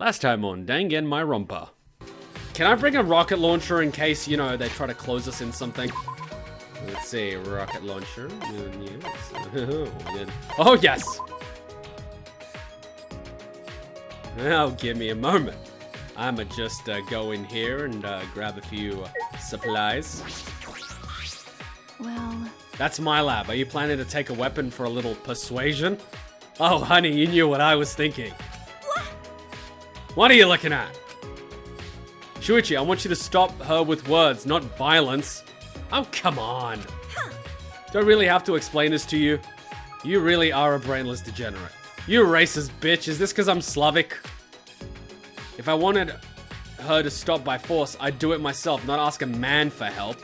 Last time on Danganronpa. Can I bring a rocket launcher in case, you know, they try to close us in something? Let's see, rocket launcher. Oh, yes! Now, give me a moment. I'ma just go in here and grab a few supplies. Well... That's my lab. Are you planning to take a weapon for a little persuasion? Oh, honey, you knew what I was thinking. What are you looking at? Shuichi, I want you to stop her with words, not violence. Oh, come on. Do I really have to explain this to you? You really are a brainless degenerate. You racist bitch. Is this because I'm Slavic? If I wanted her to stop by force, I'd do it myself, not ask a man for help.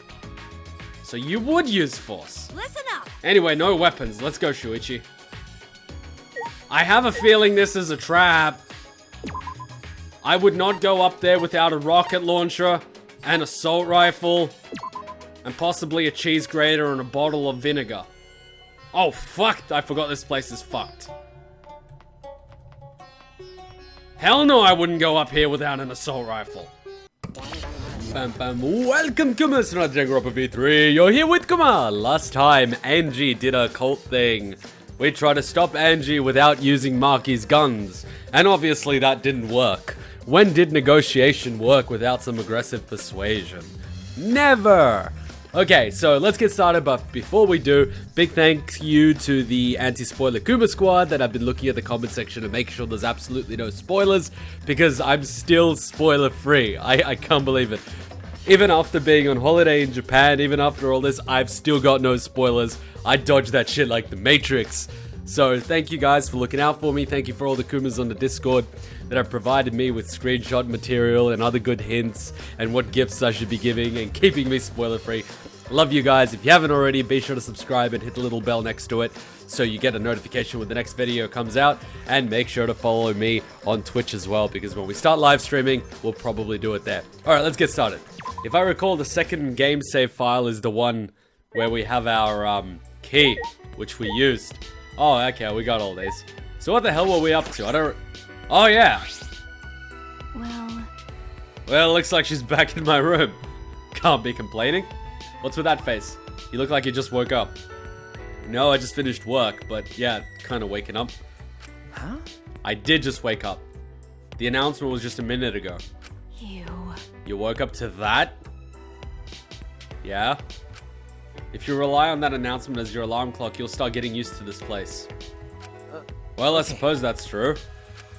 So you would use force. Listen up. Anyway, no weapons. Let's go, Shuichi. I have a feeling this is a trap. I would not go up there without a rocket launcher, an assault rifle, and possibly a cheese grater and a bottle of vinegar. Oh, fuck. I forgot this place is fucked. Hell no, I wouldn't go up here without an assault rifle. Bam, bam. Welcome, Kuma. It's not Danganronpa V3. You're here with Kuma. Last time, Angie did a cult thing. We tried to stop Angie without using Maki's guns. And obviously that didn't work. When did negotiation work without some aggressive persuasion? Never! Okay, so let's get started, but before we do, big thank you to the anti-spoiler Kuma squad that have been looking at the comment section and making sure there's absolutely no spoilers, because I'm still spoiler free. I can't believe it. Even after being on holiday in Japan, even after all this, I've still got no spoilers. I dodge that shit like the Matrix. So thank you guys for looking out for me. Thank you for all the Kumas on the Discord that have provided me with screenshot material and other good hints and what gifts I should be giving and keeping me spoiler free. Love you guys. If you haven't already, be sure to subscribe and hit the little bell next to it so you get a notification when the next video comes out. And make sure to follow me on Twitch as well, because when we start live streaming, we'll probably do it there. Alright, let's get started. If I recall, the second game save file is the one where we have our key, which we used. Oh, okay, we got all these. So what the hell were we up to? I don't... Oh, yeah. Well, it looks like she's back in my room. Can't be complaining. What's with that face? You look like you just woke up. No, I just finished work, but yeah, kind of waking up. Huh? I did just wake up. The announcement was just a minute ago. Ew. You woke up to that? Yeah? If you rely on that announcement as your alarm clock, you'll start getting used to this place. Well, I suppose that's true.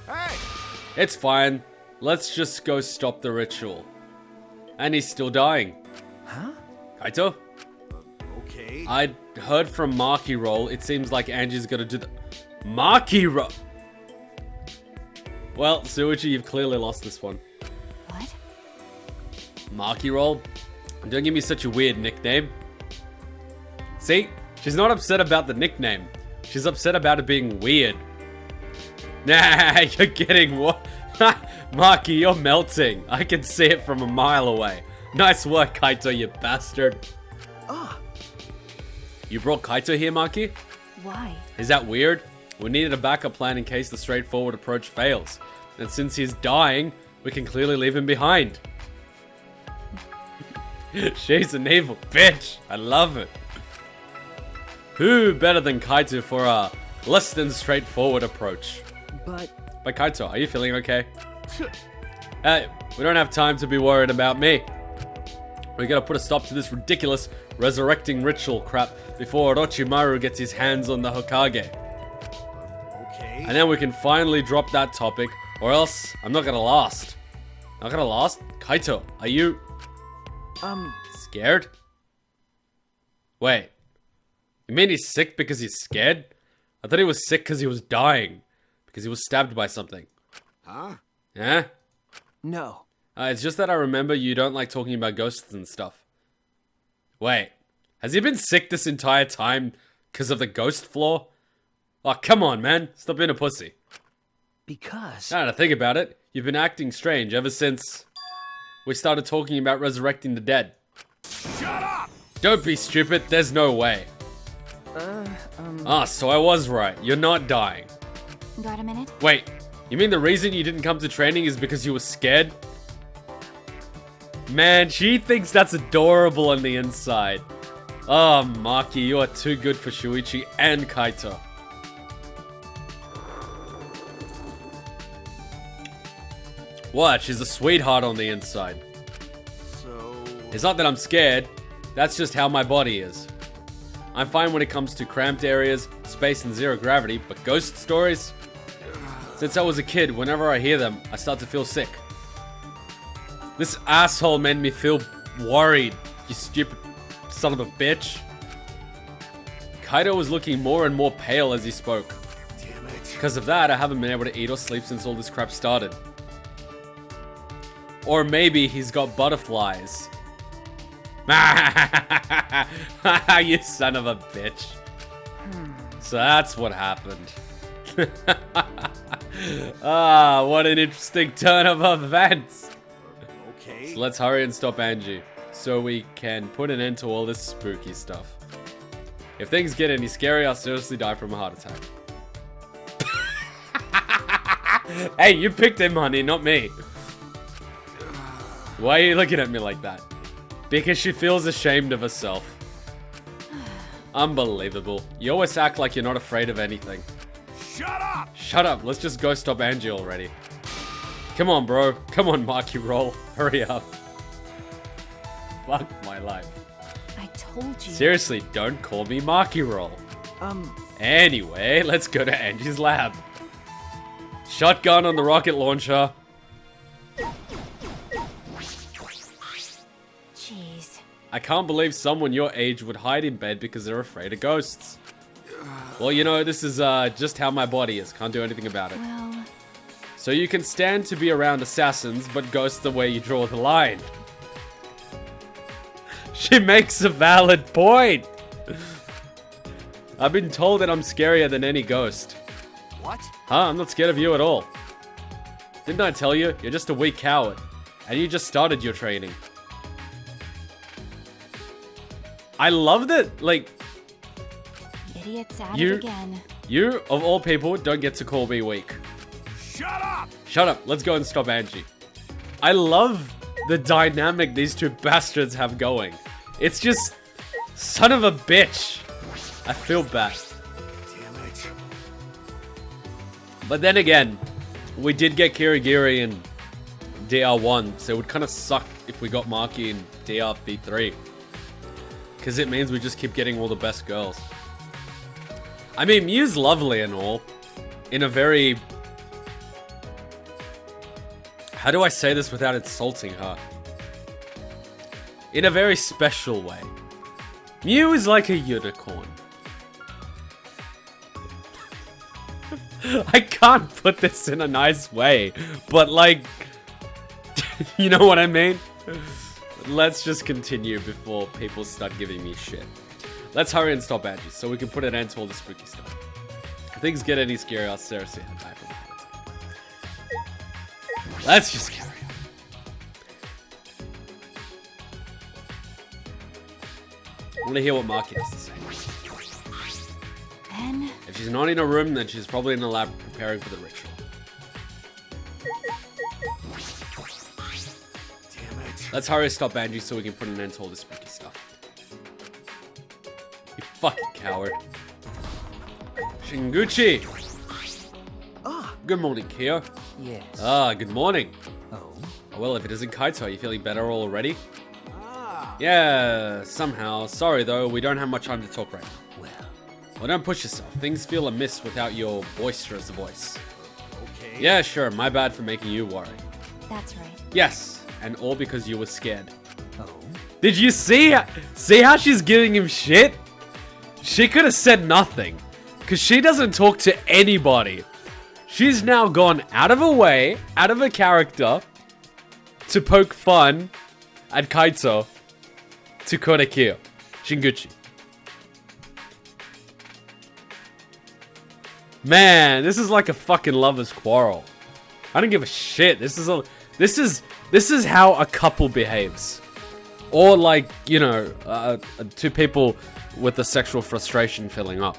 Hey! It's fine. Let's just go stop the ritual. And he's still dying. Huh? Kaito? Okay. I heard from Maki roll. It seems like Angie's gonna do the... Maki roll! Well, Shuichi, you've clearly lost this one. What? Maki roll? Don't give me such a weird nickname. See? She's not upset about the nickname. She's upset about it being weird. Nah, you're getting what? Maki, you're melting. I can see it from a mile away. Nice work, Kaito, you bastard. Ah. You brought Kaito here, Maki? Why? Is that weird? We needed a backup plan in case the straightforward approach fails. And since he's dying, we can clearly leave him behind. She's an evil bitch. I love it. Who better than Kaito for a less than straightforward approach? But Kaito, are you feeling okay? Hey, we don't have time to be worried about me. We gotta put a stop to this ridiculous resurrecting ritual crap before Orochimaru gets his hands on the Hokage. Okay. And then we can finally drop that topic, or else I'm not gonna last. Not gonna last? Kaito, are you... scared? Wait. You mean he's sick because he's scared? I thought he was sick because he was dying. Because he was stabbed by something. Huh? Yeah? No. It's just that I remember you don't like talking about ghosts and stuff. Wait. Has he been sick this entire time because of the ghost flaw? Oh, come on, man. Stop being a pussy. Because... Now to think about it, you've been acting strange ever since we started talking about resurrecting the dead. Shut up! Don't be stupid. There's no way. Ah, so I was right. You're not dying. Got a minute? Wait, You mean the reason you didn't come to training is because you were scared? Man, she thinks that's adorable on the inside. Oh, Maki, you are too good for Shuichi and Kaito. What? She's a sweetheart on the inside. So... It's not that I'm scared. That's just how my body is. I'm fine when it comes to cramped areas, space and zero gravity, but ghost stories? Since I was a kid, whenever I hear them, I start to feel sick. This asshole made me feel worried, you stupid son of a bitch. Kaito was looking more and more pale as he spoke. Damn it. Because of that, I haven't been able to eat or sleep since all this crap started. Or maybe he's got butterflies. You son of a bitch. So that's what happened. Ah, what an interesting turn of events. Okay. So let's hurry and stop Angie, so we can put an end to all this spooky stuff. If things get any scary, I'll seriously die from a heart attack. Hey, you picked him, honey, not me. Why are you looking at me like that? Because she feels ashamed of herself. Unbelievable. You always act like you're not afraid of anything. Shut up! Shut up, let's just go stop Angie already. Come on, bro. Come on, Maki roll. Hurry up. Fuck my life. I told you. Seriously, don't call me Maki roll. Anyway, let's go to Angie's lab. Shotgun on the rocket launcher. Jeez. I can't believe someone your age would hide in bed because they're afraid of ghosts. Well, you know, this is just how my body is. Can't do anything about it. Well... So you can stand to be around assassins, but ghosts are where you draw the line. She makes a valid point. I've been told that I'm scarier than any ghost. What? Huh? I'm not scared of you at all. Didn't I tell you? You're just a weak coward. And you just started your training. I love that, like... Idiots at You- it again. You, of all people, don't get to call me weak. Shut up! Shut up. Let's go and stop Angie. I love the dynamic these two bastards have going. It's just... Son of a bitch. I feel bad. Damn it. But then again, we did get Kirigiri in DR1, so it would kind of suck if we got Maki in DRV3. Because it means we just keep getting all the best girls. I mean, Miu's lovely and all. In a very... How do I say this without insulting her? In a very special way. Miu is like a unicorn. I can't put this in a nice way, but like... you know what I mean? Let's just continue before people start giving me shit. Let's hurry and stop Angie so we can put an end to all the spooky stuff. If things get any scarier, I'll seriously head back from the hotel. Let's just carry on. I want to hear what Maki has to say. Then... If she's not in a room, then she's probably in the lab preparing for the ritual. Damn it. Let's hurry and stop Angie so we can put an end to all this spooky stuff. You fucking coward. Shinguchi! Ah, Good morning, Kyo. yes. Ah, good morning. Oh? Well, if it isn't Kaito, are you feeling better already? Ah. Yeah, somehow. Sorry though, we don't have much time to talk right now. Well, Well, don't push yourself. Things feel amiss without your boisterous voice. Okay. Yeah, sure, my bad for making you worry. that's right. Yes, and all because you were scared. Oh? Did you see how she's giving him shit? She could have said nothing, because she doesn't talk to anybody. She's now gone out of her way, out of her character, to poke fun at Kaito to Korekiyo, Shinguchi. Man, this is like a fucking lover's quarrel. I don't give a shit. This is how a couple behaves. Or like, you know, two people with the sexual frustration filling up.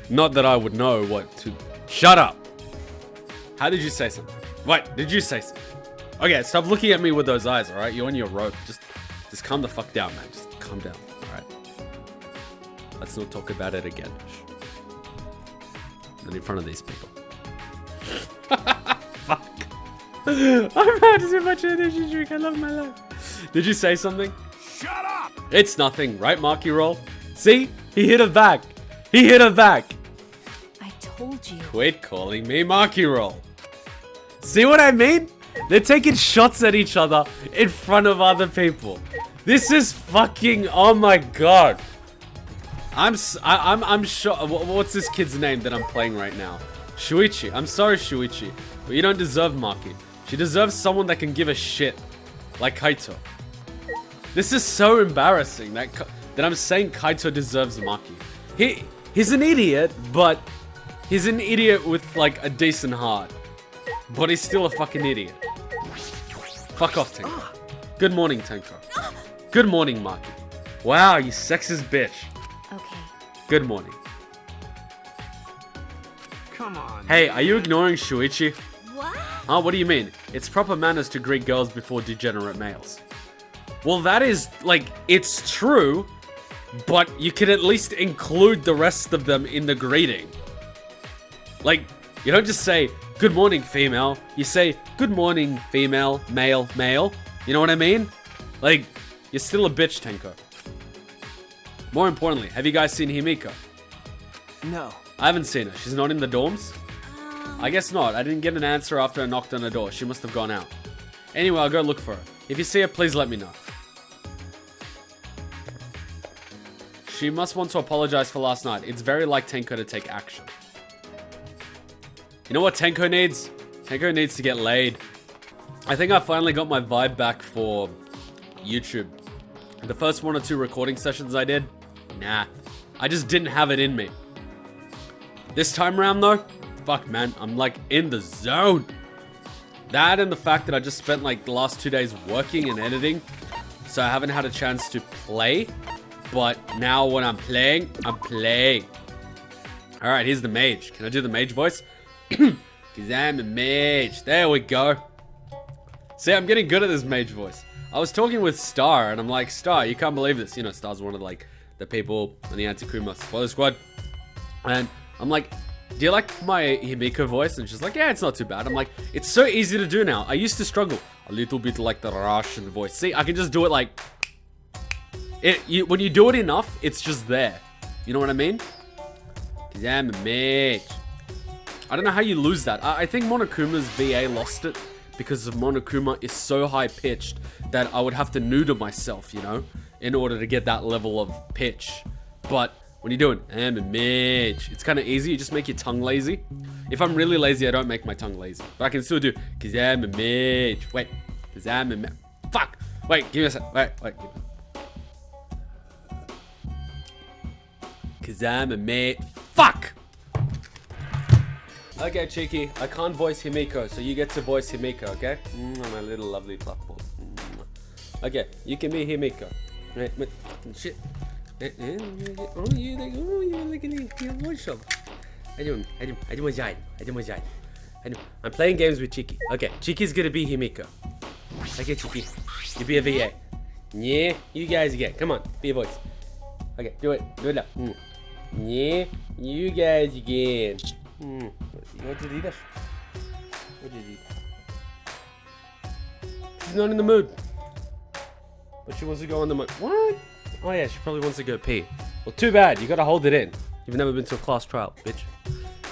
Not that I would know what to Shut up. How did you say something? Wait, did you say something? Okay, stop looking at me with those eyes, alright? You're on your rope. Just calm the fuck down, man. Just calm down, alright? Let's not talk about it again. Not in front of these people. Fuck. I'm about to do much energy drink. I love my life. Did you say something? Shut up! It's nothing, right, Maki roll? See? He hit her back. He hit her back. I told you. Quit calling me Maki roll. See what I mean? They're taking shots at each other in front of other people. This is fucking, oh my god. I'm sure. What's this kid's name that I'm playing right now? Shuichi. I'm sorry, Shuichi, but you don't deserve Maki. She deserves someone that can give a shit, like Kaito. This is so embarrassing that I'm saying Kaito deserves Maki. He's an idiot, but he's an idiot with like a decent heart. But he's still a fucking idiot. Fuck off, Tenko. Good morning, Tenko. Good morning, Maki. Wow, you sexist bitch. Okay. Good morning. Come on. Hey, are you ignoring Shuichi? What? Huh? What do you mean? It's proper manners to greet girls before degenerate males. Well, that is, like, it's true, but you can at least include the rest of them in the greeting. Like, you don't just say, good morning, female. You say, good morning, female, male, male. You know what I mean? Like, you're still a bitch, Tenko. More importantly, have you guys seen Himiko? No. I haven't seen her. She's not in the dorms? I guess not. I didn't get an answer after I knocked on her door. She must have gone out. Anyway, I'll go look for her. If you see her, please let me know. She must want to apologize for last night. It's very like Tenko to take action. You know what Tenko needs? Tenko needs to get laid. I think I finally got my vibe back for YouTube. The first 1 or 2 recording sessions I did, nah. I just didn't have it in me. This time around though, fuck man, I'm like in the zone. That and the fact that I just spent like the last 2 days working and editing, so I haven't had a chance to play. But now when I'm playing, I'm playing. Alright, here's the mage. Can I do the mage voice? Cause I'm a mage. There we go. See, I'm getting good at this mage voice. I was talking with Star, and I'm like, Star, you can't believe this. You know, Star's one of like the people on the Anti-Kuma spoiler squad. And I'm like, do you like my Himiko voice? And she's like, yeah, it's not too bad. I'm like, it's so easy to do now. I used to struggle a little bit like the Russian voice. See, I can just do it like... when you do it enough, it's just there. You know what I mean? Cause I'm a mage. I don't know how you lose that. I think Monokuma's VA lost it because of Monokuma is so high-pitched that I would have to noodle myself, you know, in order to get that level of pitch. But when you're doing, I'm a mage, it's kind of easy. You just make your tongue lazy. If I'm really lazy, I don't make my tongue lazy. But I can still do, cause I'm a mage. Wait, cause I'm a mage. Fuck. Wait, give me a sec. Wait. Cause I'm a mage. Fuck. Okay, Cheeky, I can't voice Himiko, so you get to voice Himiko, okay? My little lovely fluffball. Okay, you can be Himiko. Right, but shit. Oh, you're looking at your voice shop. I'm playing games with Cheeky. Okay, Cheeky's gonna be Himiko. Okay, Cheeky, you be a VA. Yeah, you guys again. Come on, be a voice. Okay, do it now. Yeah, you guys again. What did he do? She's not in the mood. But she wants to go on the mood. What? Oh yeah, she probably wants to go pee. Well, too bad. You gotta hold it in. You've never been to a class trial, bitch.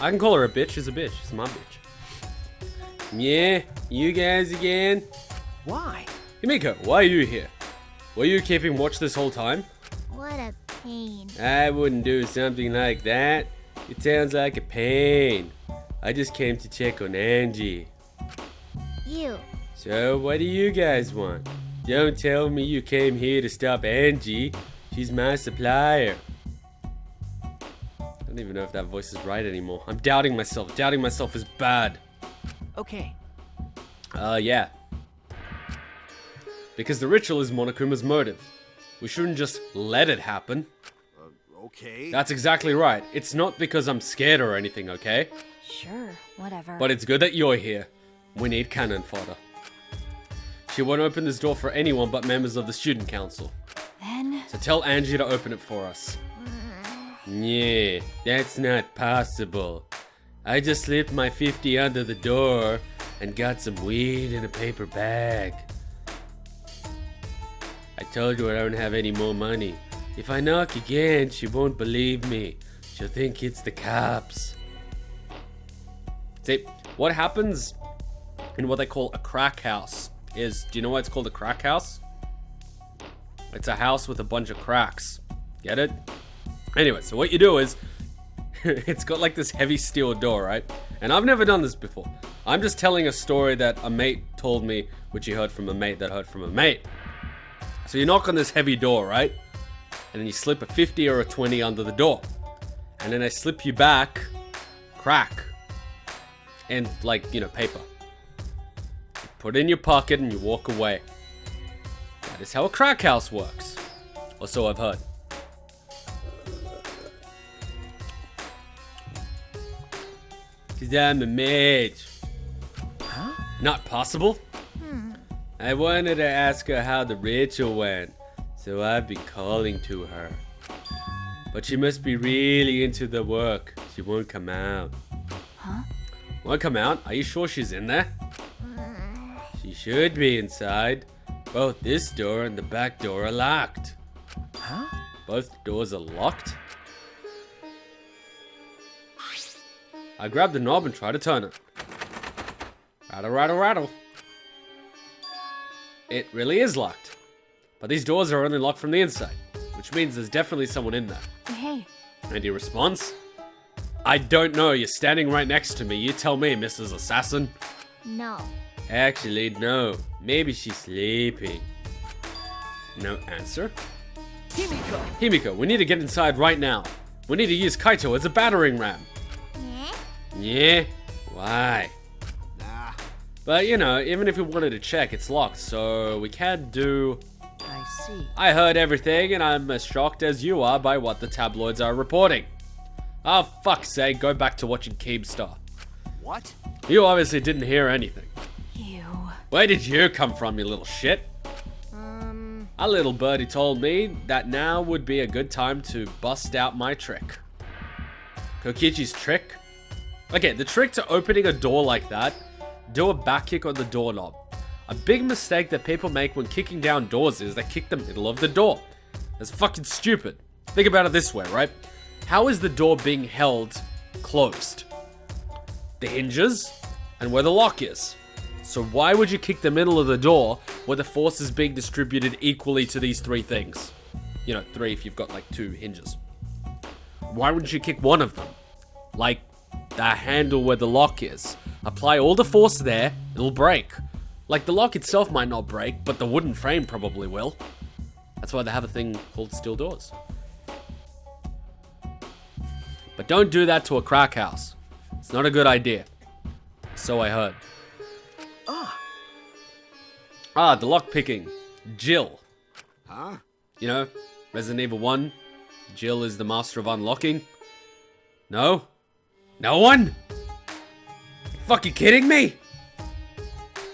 I can call her a bitch. She's a bitch. She's my bitch. Yeah, you guys again. Why? Himiko, why are you here? Were you keeping watch this whole time? What a pain. I wouldn't do something like that. It sounds like a pain. I just came to check on Angie. You. So, what do you guys want? Don't tell me you came here to stop Angie. She's my supplier. I don't even know if that voice is right anymore. I'm doubting myself. Doubting myself is bad. Okay. Yeah. Because the ritual is Monokuma's motive. We shouldn't just let it happen. Okay. That's exactly right. It's not because I'm scared or anything, okay? Sure, whatever. But it's good that you're here. We need cannon fodder. She won't open this door for anyone but members of the student council. Then... So tell Angie to open it for us. Yeah, that's not possible. I just slipped my 50 under the door and got some weed in a paper bag. I told you I don't have any more money. If I knock again, she won't believe me. She'll think it's the cops. See, what happens in what they call a crack house is, do you know why it's called a crack house? It's a house with a bunch of cracks. Get it? Anyway, so what you do is, it's got like this heavy steel door, right? And I've never done this before. I'm just telling a story that a mate told me, which he heard from a mate that heard from a mate. So you knock on this heavy door, right? And then you slip a 50 or a 20 under the door. And then they slip you back, crack. And like, you know, paper. You put it in your pocket and you walk away. That is how a crack house works. Or so I've heard. Cause I'm a mage. Huh? Not possible? I wanted to ask her how the ritual went, so I've been calling to her. But she must be really into the work. She won't come out. Huh? Won't come out? Are you sure she's in there? She should be inside. Both this door and the back door are locked. Huh? Both doors are locked? I grabbed the knob and tried to turn it. Rattle, rattle, rattle. It really is locked. But these doors are only locked from the inside, which means there's definitely someone in there. Hey. And he responds, I don't know, you're standing right next to me. You tell me, Mrs. Assassin. No. Actually, no. Maybe she's sleeping. No answer? Himiko! Himiko, we need to get inside right now. We need to use Kaito as a battering ram. Yeah? Yeah? Why? Nah. But, you know, even if we wanted to check, it's locked, so we can't do... I see. I heard everything, and I'm as shocked as you are by what the tabloids are reporting. Oh, fuck's sake, go back to watching Keemstar. What? You obviously didn't hear anything. You. Where did you come from, you little shit? A little birdie told me that now would be a good time to bust out my trick. Kokichi's trick? Okay, the trick to opening a door like that, do a back kick on the doorknob. A big mistake that people make when kicking down doors is they kick the middle of the door. That's fucking stupid. Think about it this way, right? How is the door being held closed? The hinges and where the lock is. So why would you kick the middle of the door where the force is being distributed equally to these three things? You know, three if you've got like two hinges. Why wouldn't you kick one of them? Like the handle where the lock is. Apply all the force there, it'll break. Like the lock itself might not break, but the wooden frame probably will. That's why they have a thing called steel doors. But don't do that to a crack house. It's not a good idea. So I heard. The lock picking. Jill. Huh? You know, Resident Evil 1. Jill is the master of unlocking. No? No one? Fucking kidding me?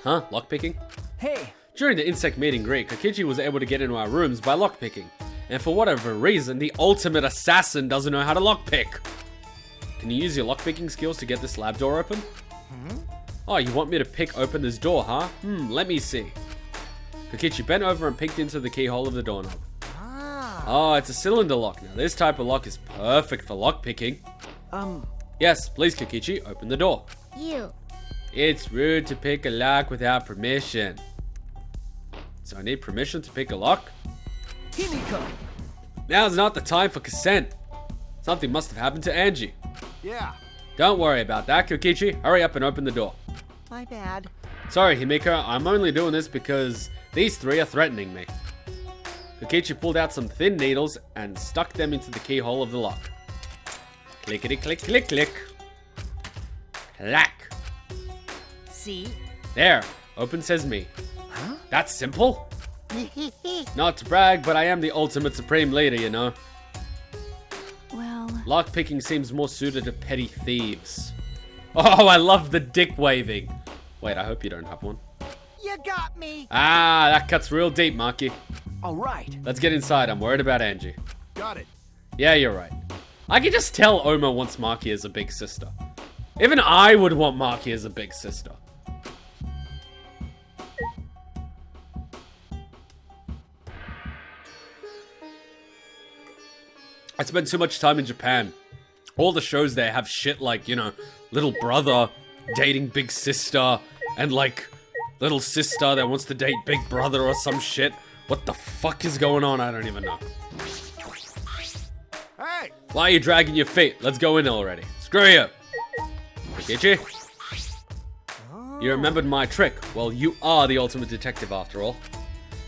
Huh? Lockpicking? Hey! During the insect meet and greet, Kokichi was able to get into our rooms by lockpicking. And for whatever reason, the ultimate assassin doesn't know how to lockpick. Can you use your lockpicking skills to get this lab door open? Oh, you want me to pick open this door, huh? Let me see. Kokichi bent over and peeked into the keyhole of the doorknob. Oh, it's a cylinder lock. Now, this type of lock is perfect for lockpicking. Yes, please, Kokichi, open the door. You. It's rude to pick a lock without permission. So I need permission to pick a lock? Himiko! Now's not the time for consent. Something must have happened to Angie. Yeah. Don't worry about that, Kokichi. Hurry up and open the door. My bad. Sorry, Himiko. I'm only doing this because these three are threatening me. Kokichi pulled out some thin needles and stuck them into the keyhole of the lock. Clickety click click click. Clack. See? There. Open sesame. Huh? That's simple. Not to brag, but I am the ultimate supreme leader, you know. Well... Lockpicking seems more suited to petty thieves. Oh, I love the dick waving. Wait, I hope you don't have one. You got me. Ah, that cuts real deep, Maki. All right. Let's get inside. I'm worried about Angie. Got it. Yeah, you're right. I can just tell Oma wants Maki as a big sister. Even I would want Maki as a big sister. I spent too much time in Japan. All the shows there have shit like, you know, little brother dating big sister, and like little sister that wants to date big brother or some shit. What the fuck is going on? I don't even know. Hey. Why are you dragging your feet? Let's go in already. Screw you. Rikichi? You remembered my trick. Well, you are the ultimate detective after all.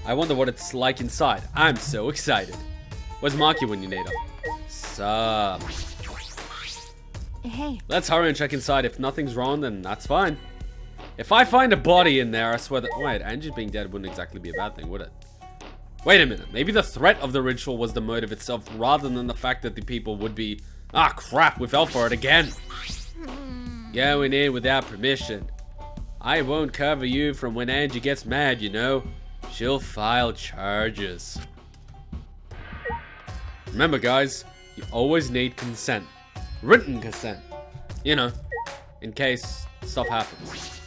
I wonder what it's like inside. I'm so excited. Where's Maki when you need her? Sup? Hey. Let's hurry and check inside. If nothing's wrong, then that's fine. If I find a body in there, I swear that... Wait, Angie being dead wouldn't exactly be a bad thing, would it? Wait a minute. Maybe the threat of the ritual was the motive itself, rather than the fact that the people would be... Ah, crap. We fell for it again. Going in without permission. I won't cover you from when Angie gets mad, you know. She'll file charges. Remember, guys, you always need consent. Written consent. You know, in case stuff happens.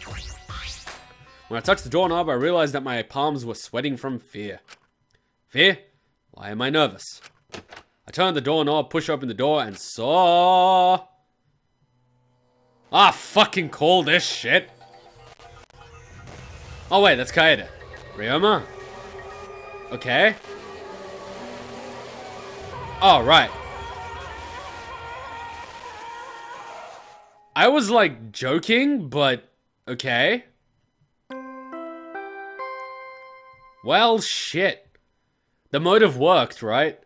When I touched the doorknob, I realized that my palms were sweating from fear. Fear? Why am I nervous? I turned the doorknob, pushed open the door, and saw... Ah, fucking call this shit. Oh wait, that's Kaede. Ryoma? Okay. Oh, right. I was like joking, but okay. Well, shit. The motive worked, right?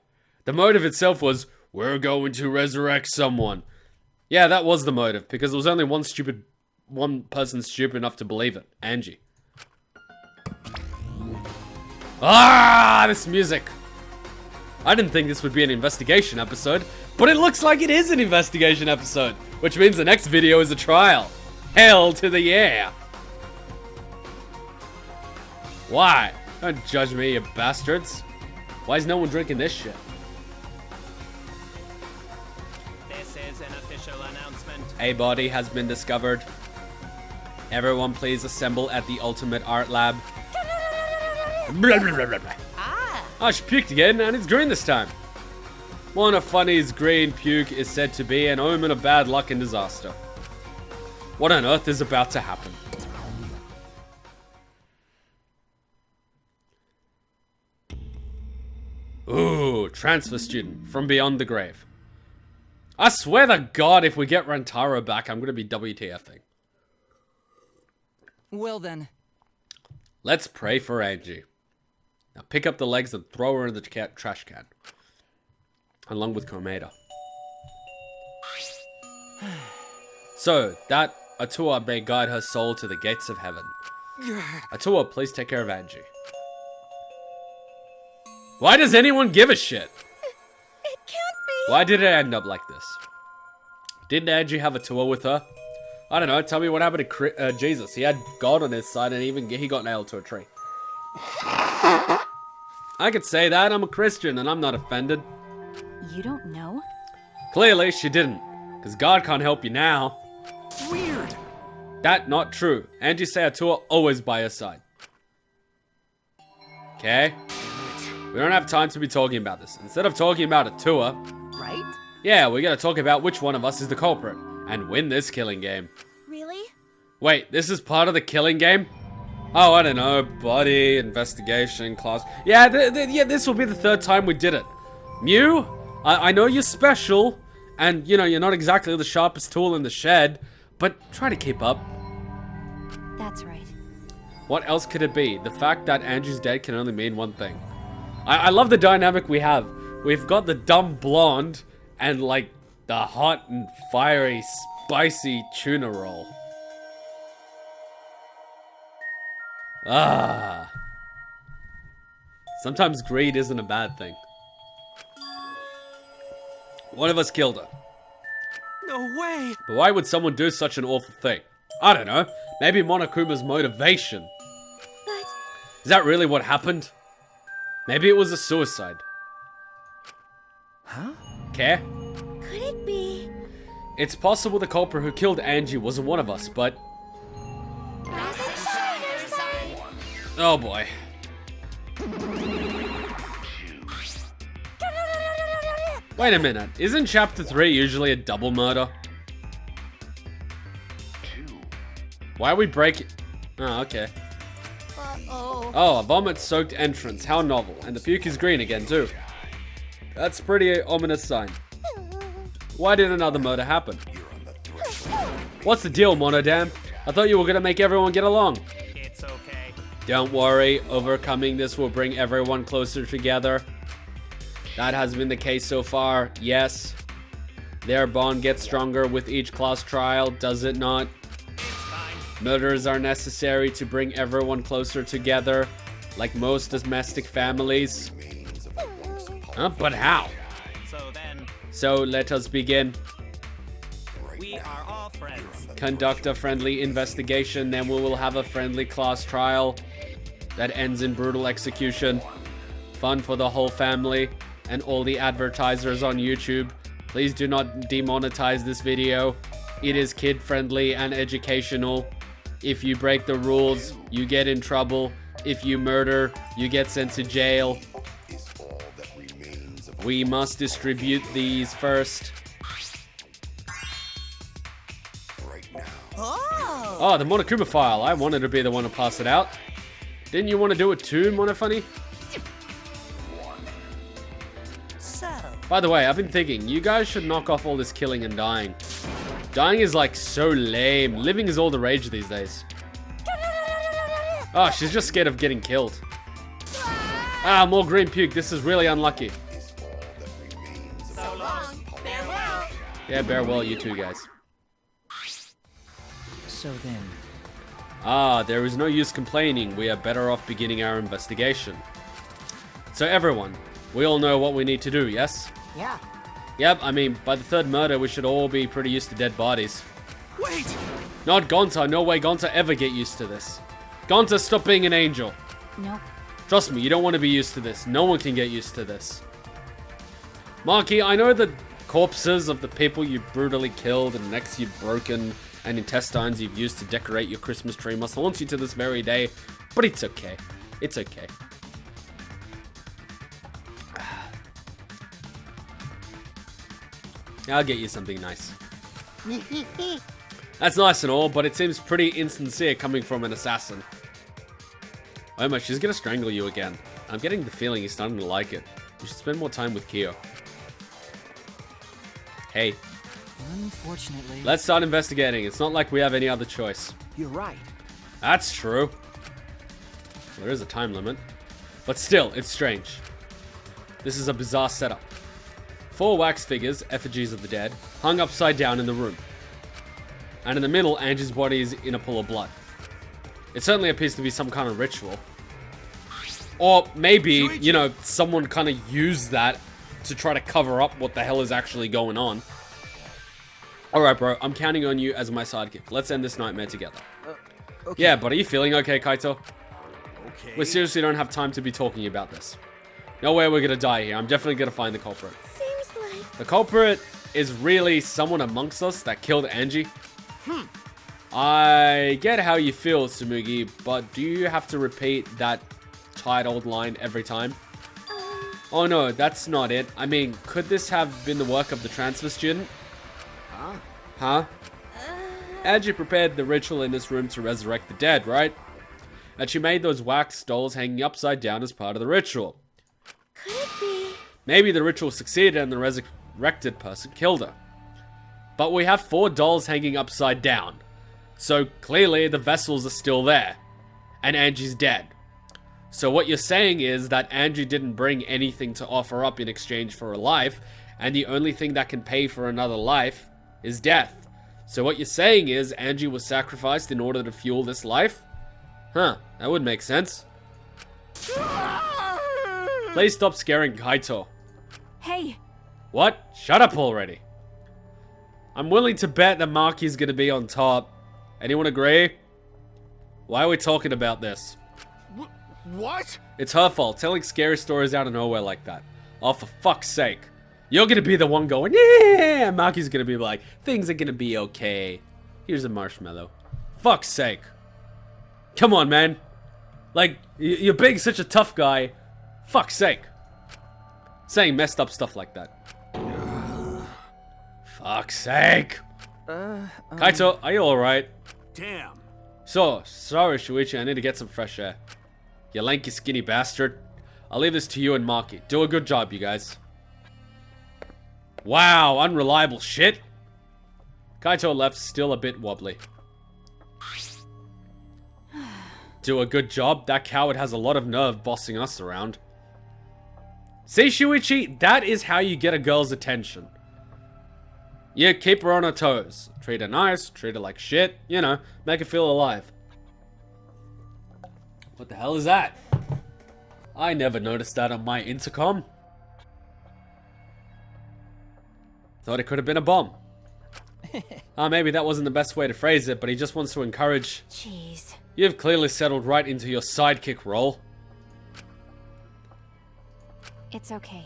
The motive itself was, we're going to resurrect someone. Yeah, that was the motive, because there was only one person stupid enough to believe it. Angie. Ah, this music. I didn't think this would be an investigation episode, but it looks like it is an investigation episode, which means the next video is a trial. Hell to the yeah. Why? Don't judge me, you bastards. Why is no one drinking this shit? This is an official announcement. A body has been discovered. Everyone please assemble at the Ultimate Art Lab. Blah, blah, blah, blah, blah. Oh, she puked again, and it's green this time. One of Funny's green puke is said to be an omen of bad luck and disaster. What on earth is about to happen? Ooh, transfer student from beyond the grave. I swear to God, if we get Rantaro back, I'm gonna be WTFing. Well then. Let's pray for Angie. Now pick up the legs and throw her in the trash can. Along with Komeda. So, that Atua may guide her soul to the gates of heaven. Atua, please take care of Angie. Why does anyone give a shit? It can't be. Why did it end up like this? Didn't Angie have Atua with her? I don't know, tell me what happened to Jesus. He had God on his side and even he got nailed to a tree. I could say that, I'm a Christian and I'm not offended. You don't know? Clearly she didn't, because God can't help you now. Weird. That not true. Angie say Atua always by her side. Okay? We don't have time to be talking about this. Instead of talking about Atua, Right? yeah, we're gonna talk about which one of us is the culprit and win this killing game. Really? Wait, this is part of the killing game? Oh, I don't know, body, investigation, class. Yeah, yeah, this will be the third time we did it. Mew, I know you're special, and, you know, you're not exactly the sharpest tool in the shed, but try to keep up. That's right. What else could it be? The fact that Angie's dead can only mean one thing. I love the dynamic we have. We've got the dumb blonde, and, like, the hot and fiery, spicy tuna roll. Ah. Sometimes greed isn't a bad thing. One of us killed her. No way. But why would someone do such an awful thing? I don't know. Maybe Monokuma's motivation. But Is that really what happened? Maybe it was a suicide. Huh? Care? could it be? It's possible the culprit who killed Angie wasn't one of us, but... Oh boy. Wait a minute, isn't chapter 3 usually a double murder? Why are we breaking... Oh, okay. Uh-oh. Oh, a vomit-soaked entrance, how novel. And the puke is green again too. That's pretty ominous sign. Why did another murder happen? What's the deal, Monodam? I thought you were gonna make everyone get along. It's okay. Don't worry, overcoming this will bring everyone closer together. That has been the case so far, yes. Their bond gets stronger with each class trial, does it not? It's fine. Murders are necessary to bring everyone closer together, like most domestic families. Huh? But how? So then, So let us begin. we are all friends. Conduct a friendly investigation, then we will have a friendly class trial that ends in brutal execution. Fun for the whole family and all the advertisers on YouTube. Please do not demonetize this video. It is kid friendly and educational. If you break the rules, you get in trouble. If you murder, you get sent to jail. We must distribute these first. Oh, the Monokuma file. I wanted to be the one to pass it out. Didn't you want to do it too, Monofunny? So, By the way, I've been thinking, you guys should knock off all this killing and dying. Dying is like so lame. Living is all the rage these days. Oh, she's just scared of getting killed. Ah, more green puke. This is really unlucky. So long. Farewell. Yeah, bear well, you two guys. so then, Ah, there is no use complaining. We are better off beginning our investigation. So everyone, we all know what we need to do, yes? yeah. Yep, I mean, by the third murder, we should all be pretty used to dead bodies. Wait. Not Gonta. No way Gonta ever get used to this. Gonta, stop being an angel. Nope. Trust me, you don't want to be used to this. No one can get used to this. Maki, I know the corpses of the people you brutally killed and necks you've broken and intestines you've used to decorate your Christmas tree must haunt you to this very day, but it's okay. It's okay. I'll get you something nice. That's nice and all, but it seems pretty insincere coming from an assassin. Oma, she's gonna strangle you again. I'm getting the feeling you're starting to like it. You should spend more time with Kyo. Hey, Unfortunately, let's start investigating. It's not like we have any other choice. you're right. That's true. There is a time limit. But still, it's strange. This is a bizarre setup. 4 wax figures, effigies of the dead, hung upside down in the room. And in the middle, Angie's body is in a pool of blood. It certainly appears to be some kind of ritual. Or maybe, Shuichi. you know, someone kind of used that to try to cover up what the hell is actually going on. Alright, bro, I'm counting on you as my sidekick. Let's end this nightmare together. Okay. Yeah, but are you feeling okay, Kaito? Okay. We seriously don't have time to be talking about this. No way we're gonna die here. I'm definitely gonna find the culprit. Seems like The culprit is really someone amongst us that killed Angie. I get how you feel, Tsumugi, but do you have to repeat that titled line every time? Oh no, that's not it. I mean, could this have been the work of the transfer student? Huh? Huh? Angie prepared the ritual in this room to resurrect the dead, right? And she made those wax dolls hanging upside down as part of the ritual. could it be? Maybe the ritual succeeded and the resurrected person killed her. But we have 4 dolls hanging upside down. So clearly the vessels are still there. And Angie's dead. So what you're saying is that Angie didn't bring anything to offer up in exchange for a life, and the only thing that can pay for another life is death. So what you're saying is Angie was sacrificed in order to fuel this life? Huh, that would make sense. Please stop scaring Kaito. Hey, What? Shut up already. I'm willing to bet that Maki's gonna be on top. Anyone agree? Why are we talking about this? What? It's her fault, telling scary stories out of nowhere like that. Oh, for fuck's sake. You're gonna be the one going, yeah, and Maki's gonna be like, things are gonna be okay. Here's a marshmallow. Fuck's sake. Come on, man. Like, you're being such a tough guy. Fuck's sake. Saying messed up stuff like that. Fuck's sake. Kaito, are you alright? Damn. So, sorry Shuichi, I need to get some fresh air. You lanky skinny bastard. I'll leave this to you and Maki. Do a good job, you guys. Wow, unreliable shit. Kaito left, still a bit wobbly. Do a good job? That coward has a lot of nerve bossing us around. See, Shuichi, that is how you get a girl's attention. You keep her on her toes. Treat her nice, treat her like shit, you know, make her feel alive. What the hell is that? I never noticed that on my intercom. Thought it could have been a bomb. Maybe that wasn't the best way to phrase it, but he just wants to encourage. Jeez. You've clearly settled right into your sidekick role. It's okay.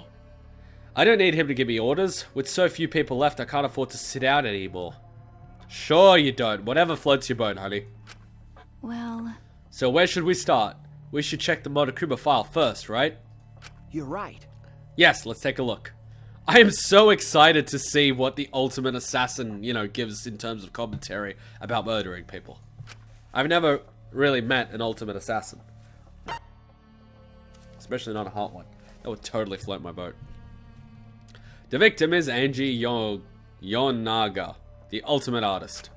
I don't need him to give me orders. With so few people left, I can't afford to sit out anymore. Sure you don't. Whatever floats your boat, honey. Well... So where should we start? We should check the Monokuma file first, right? You're right. Yes, let's take a look. I am so excited to see what the ultimate assassin, you know, gives in terms of commentary about murdering people. I've never really met an ultimate assassin. Especially not a hot one. That would totally float my boat. The victim is Angie Yonaga, the ultimate artist.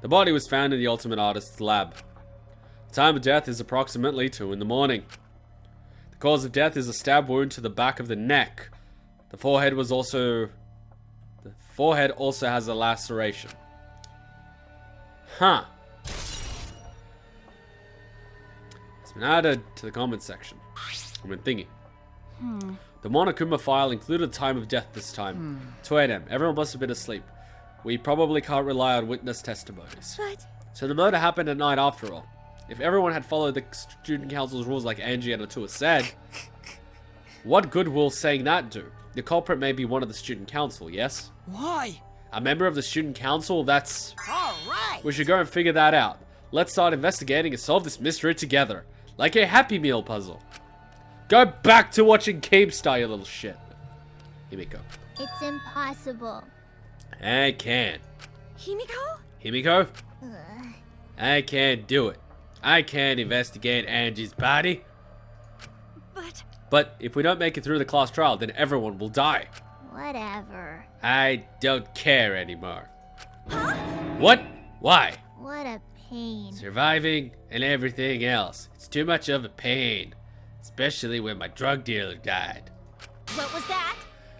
The body was found in the ultimate artist's lab. The time of death is approximately 2 in the morning. The cause of death is a stab wound to the back of the neck. The forehead also has a laceration. Huh. It's been added to the comment section. I've been thinking. The Monokuma file included time of death this time. 2 a.m. Everyone must have been asleep. We probably can't rely on witness testimonies. But... So the murder happened at night after all. If everyone had followed the student council's rules like Angie and Atua said, what good will saying that do? The culprit may be one of the student council, yes? Why? A member of the student council? That's... Alright. We should go and figure that out. Let's start investigating and solve this mystery together. Like a Happy Meal puzzle. Go back to watching Keemstar, you little shit. Himiko. It's impossible. I can. Himiko? Himiko? Ugh. I can't do it. I can't investigate Angie's body. But if we don't make it through the class trial, then everyone will die. Whatever. I don't care anymore. Huh? What? Why? What a pain. Surviving and everything else. It's too much of a pain. Especially when my drug dealer died. What was that?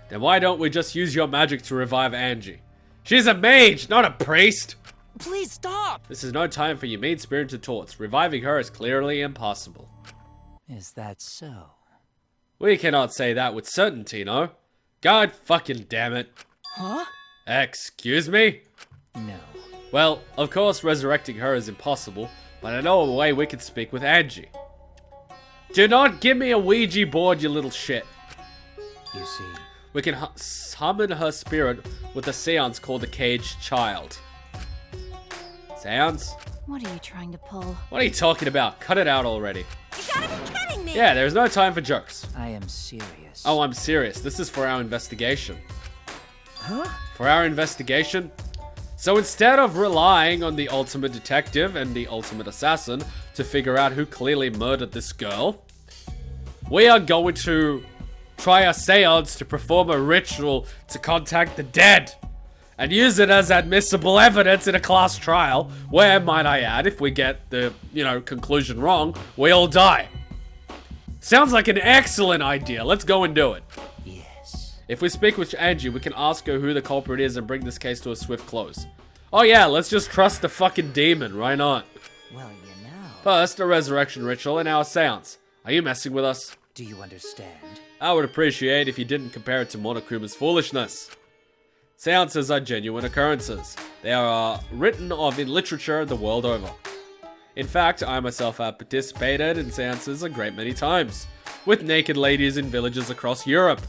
Then why don't we just use your magic to revive Angie? She's a mage, not a priest! Please stop. This is no time for your mean-spirited taunts. Reviving her is clearly impossible. Is that so? We cannot say that with certainty, no? God fucking damn it. Huh? Excuse me? No. Well, of course resurrecting her is impossible, but I know a way we can speak with Angie. Do not give me a Ouija board, you little shit. You see. We can summon her spirit with a seance called the Caged Child. Seance? What are you trying to pull? What are you talking about? Cut it out already. You gotta be kidding me! Yeah, there's no time for jokes. I am serious. Oh, I'm serious. This is for our investigation. Huh? For our investigation? So instead of relying on the ultimate detective and the ultimate assassin to figure out who clearly murdered this girl, we are going to try a seance to perform a ritual to contact the dead and use it as admissible evidence in a class trial where, might I add, if we get the, conclusion wrong, we all die. Sounds like an excellent idea. Let's go and do it. Yes. If we speak with Angie, we can ask her who the culprit is and bring this case to a swift close. Oh yeah, let's just trust the fucking demon, why not? Well, you know. First, a resurrection ritual and our seance. Are you messing with us? Do you understand? I would appreciate if you didn't compare it to Monokuma's foolishness. Seances are genuine occurrences. They are written of in literature the world over. In fact, I myself have participated in seances a great many times, with naked ladies in villages across Europe.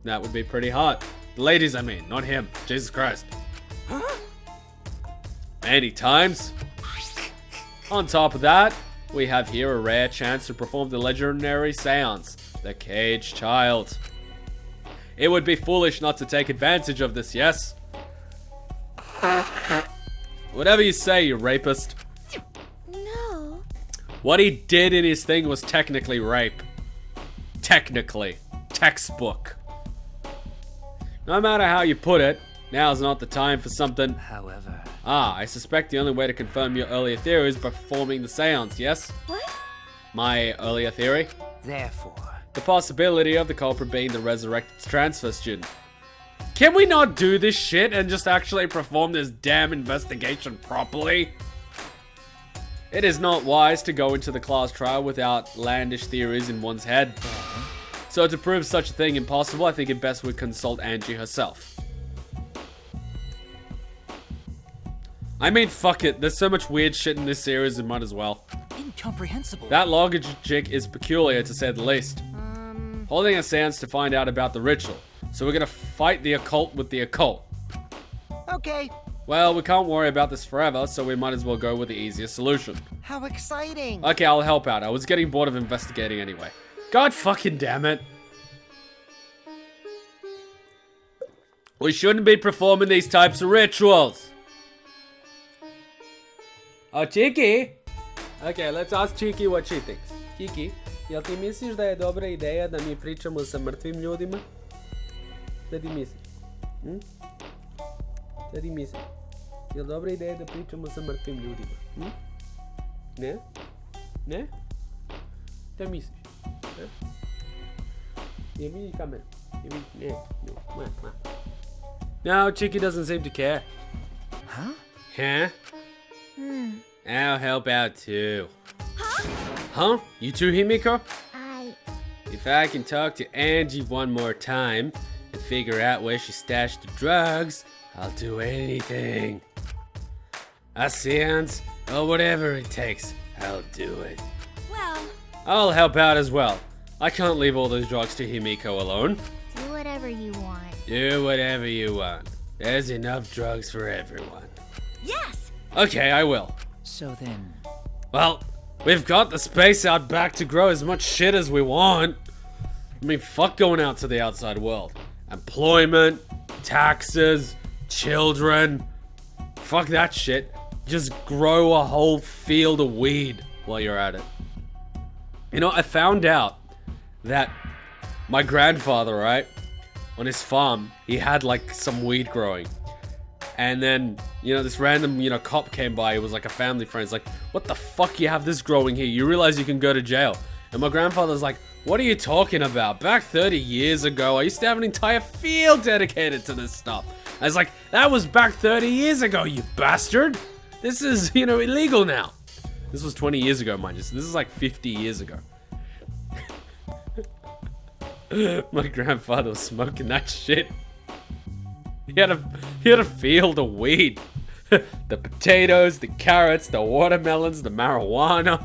That would be pretty hot. The ladies, I mean, not him. Jesus Christ. Many times. On top of that, we have here a rare chance to perform the legendary seance, the Cage Child. It would be foolish not to take advantage of this, yes? Whatever you say, you rapist. No. What he did in his thing was technically rape. Technically. Textbook. No matter how you put it, now's not the time for something. However, I suspect the only way to confirm your earlier theory is by performing the seance, yes? What? My earlier theory? therefore, The possibility of the culprit being the resurrected transfer student. Can we not do this shit and just actually perform this damn investigation properly? It is not wise to go into the class trial with outlandish theories in one's head. So to prove such a thing impossible, I think it best we consult Angie herself. I mean, fuck it. There's so much weird shit in this series, it might as well. incomprehensible. That logic is peculiar, to say the least. Holding a seance to find out about the ritual. So we're gonna fight the occult with the occult. Okay, Well, we can't worry about this forever, so we might as well go with the easiest solution. how exciting. Okay, I'll help out. I was getting bored of investigating anyway. God fucking damn it. We shouldn't be performing these types of rituals. Oh, Chiki. Okay, let's ask Chiki what she thinks. Chiki, jel ti misliš da je dobra ideja da mi pričamo sa mrtvim ljudima? Šta ti misliš? Šta ti misliš? Jel dobra ideja da pričamo sa mrtvim ljudima? Ne? Ne? Šta misliš? Je vidi kameru. Ne. No, Chiki doesn't seem to care. Huh? Huh? I'll help out too. Huh? You too, Himiko? If I can talk to Angie one more time and figure out where she stashed the drugs, I'll do anything. A seance or whatever it takes, I'll do it. Well, I'll help out as well. I can't leave all those drugs to Himiko alone. do whatever you want. Do whatever you want. There's enough drugs for everyone. Yes! Okay, I will. So then, Well, we've got the space out back to grow as much shit as we want. I mean, fuck going out to the outside world. Employment, taxes, children. Fuck that shit. Just grow a whole field of weed while you're at it. You know, I found out that my grandfather, right, on his farm, he had like some weed growing. And then, you know, this random, cop came by. It was like a family friend. He's like, what the fuck you have this growing here? You realize you can go to jail. And my grandfather's like, what are you talking about? Back 30 years ago, I used to have an entire field dedicated to this stuff. I was like, that was back 30 years ago, you bastard. This is, illegal now. This was 20 years ago, mind you. So this is like 50 years ago. My grandfather was smoking that shit. He had a field of weed. The potatoes, the carrots, the watermelons, the marijuana.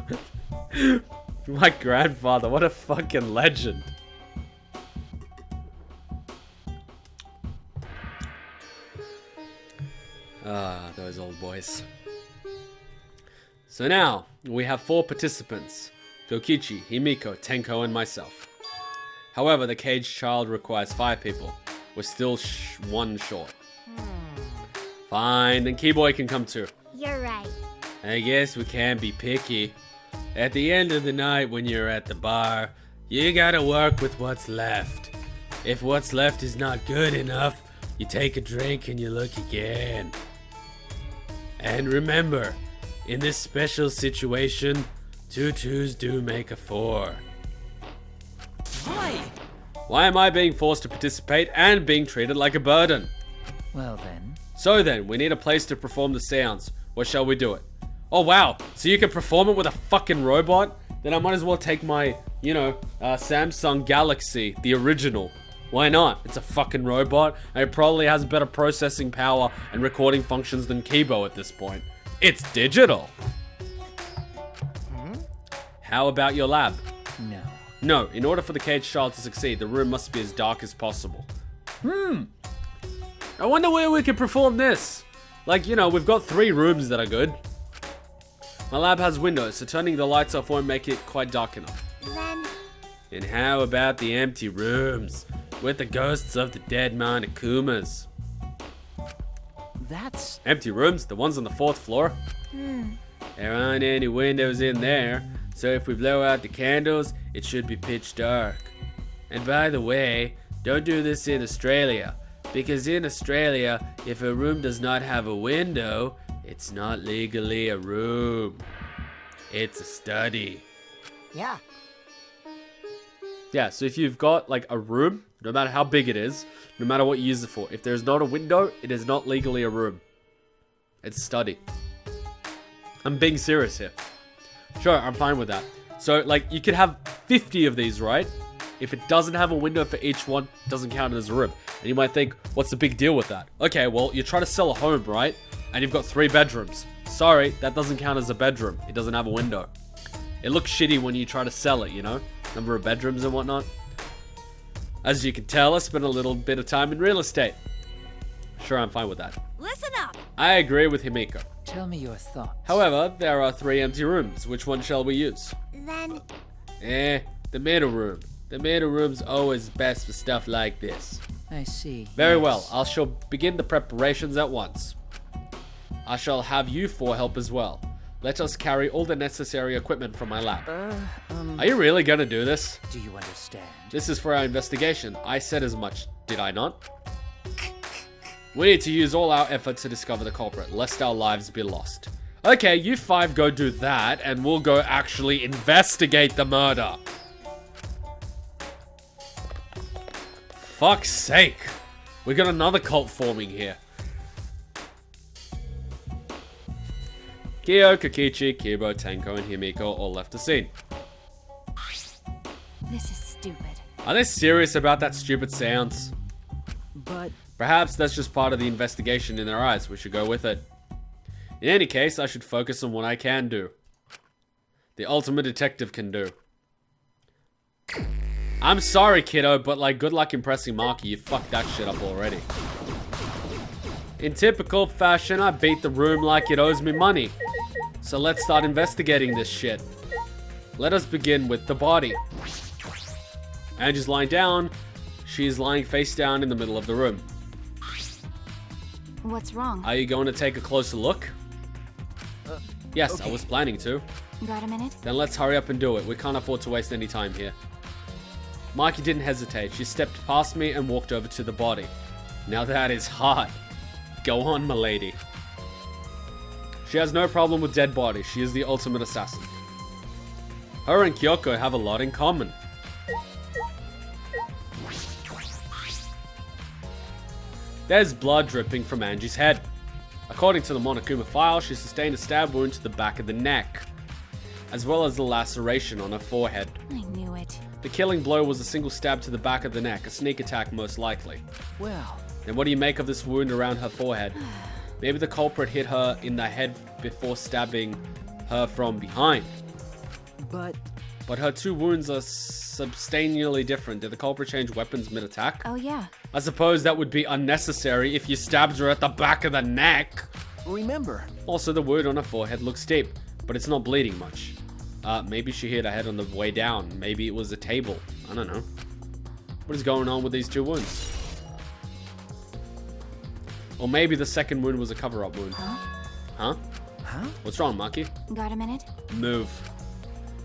My grandfather, what a fucking legend. Ah, those old boys. So now, we have 4 participants. Tokichi, Himiko, Tenko, and myself. However, the caged child requires 5 people. We're still 1 short. Fine, then Keyboy can come too. You're right. I guess we can't be picky. At the end of the night when you're at the bar, you gotta work with what's left. If what's left is not good enough, you take a drink and you look again. And remember, in this special situation, 2 2s do make a 4. why? Why am I being forced to participate and being treated like a burden? Well then, So then, we need a place to perform the seance. Where shall we do it? Oh wow, so you can perform it with a fucking robot? Then I might as well take my, Samsung Galaxy, the original. Why not? It's a fucking robot, and it probably has better processing power and recording functions than Kibo at this point. It's digital. How about your lab? No. No, in order for the cage child to succeed, the room must be as dark as possible. I wonder where we could perform this. Like, you know, we've got 3 rooms that are good. My lab has windows, so turning the lights off won't make it quite dark enough. Then, And how about the empty rooms with the ghosts of the dead man Akumas? That's... Empty rooms, the ones on the 4th floor. There aren't any windows in there, so if we blow out the candles, it should be pitch dark. And by the way, don't do this in Australia, because in Australia, if a room does not have a window, it's not legally a room. It's a study. Yeah. Yeah, so if you've got like a room, no matter how big it is, no matter what you use it for, if there's not a window, it is not legally a room. It's a study. I'm being serious here. Sure, I'm fine with that. So like you could have 50 of these, right? If it doesn't have a window for each one, it doesn't count as a room. And you might think, what's the big deal with that? Okay, well, you're trying to sell a home, right? And you've got 3 bedrooms. Sorry, that doesn't count as a bedroom. It doesn't have a window. It looks shitty when you try to sell it, you know? Number of bedrooms and whatnot. As you can tell, I spent a little bit of time in real estate. Sure, I'm fine with that. listen up. I agree with Himiko. Tell me your thoughts. However, there are 3 empty rooms. Which one shall we use? Then, The middle room. The middle room's always best for stuff like this. I see. Very Yes. well, I shall begin the preparations at once. I shall have you 4 help as well. Let us carry all the necessary equipment from my lab. Are you really gonna do this? Do you understand? This is for our investigation. I said as much, did I not? We need to use all our effort to discover the culprit, lest our lives be lost. Okay, you 5 go do that, and we'll go actually investigate the murder. Fuck's sake. We got another cult forming here. Kyo, Kokichi, Kibo, Tenko, and Himiko all left the scene. this is stupid. Are they serious about that stupid seance? But Perhaps that's just part of the investigation in their eyes. We should go with it. In any case, I should focus on what I can do. The ultimate detective can do. I'm sorry, kiddo, but like, good luck impressing Maki. You fucked that shit up already. In typical fashion, I beat the room like it owes me money. So let's start investigating this shit. Let us begin with the body. Angie's lying down. She's lying face down in the middle of the room. What's wrong? Are you going to take a closer look? Yes, okay. I was planning to. Got a minute? Then let's hurry up and do it. We can't afford to waste any time here. Maki didn't hesitate. She stepped past me and walked over to the body. Now that is hot. Go on, milady. She has no problem with dead bodies. She is the ultimate assassin. Her and Kyoko have a lot in common. There's blood dripping from Angie's head. According to the Monokuma file, she sustained a stab wound to the back of the neck, as well as a laceration on her forehead. I knew it. The killing blow was a single stab to the back of the neck, a sneak attack most likely. well, Then what do you make of this wound around her forehead? Maybe the culprit hit her in the head before stabbing her from behind. but But her 2 wounds are substantially different. Did the culprit change weapons mid-attack? Oh yeah. I suppose that would be unnecessary if you stabbed her at the back of the neck. remember, Also, the wound on her forehead looks deep, but it's not bleeding much. Maybe she hit her head on the way down. Maybe it was a table. I don't know. What is going on with these 2 wounds? Or maybe the second wound was a cover-up wound. Huh? huh? What's wrong, Maki? Got a minute? Move.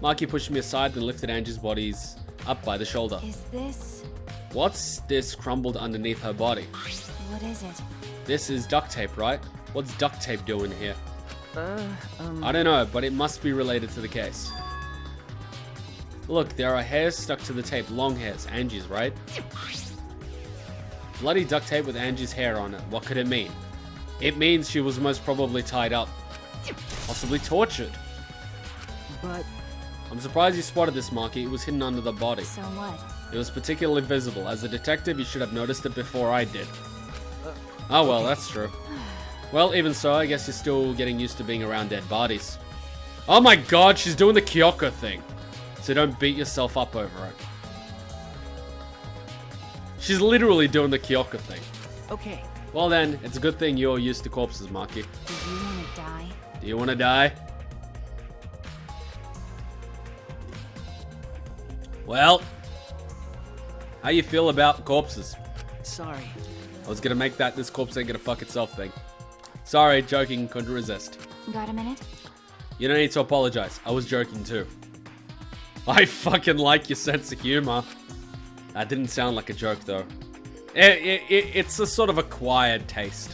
Maki pushed me aside and lifted Angie's bodies up by the shoulder. Is this... What's this crumbled underneath her body? what is it? This is duct tape, right? What's duct tape doing here? I don't know, but it must be related to the case. Look, there are hairs stuck to the tape, long hairs, Angie's, right? Bloody duct tape with Angie's hair on it. What could it mean? It means she was most probably tied up. Possibly tortured. But I'm surprised you spotted this, Maki. It was hidden under the body. So what? It was particularly visible. As a detective, you should have noticed it before I did. Oh well, that's true. Well, even so, I guess you're still getting used to being around dead bodies. Oh my god, she's doing the Kyoko thing. So don't beat yourself up over it. She's literally doing the Kyoko thing. Okay. Well then, it's a good thing you're used to corpses, Maki. Do you want to die? Do you want to die? Well, how you feel about corpses? Sorry. I was gonna make that this corpse ain't gonna fuck itself thing. Sorry, joking, couldn't resist. Got a minute? You don't need to apologize. I was joking too. I fucking like your sense of humor. That didn't sound like a joke though. It's a sort of acquired taste.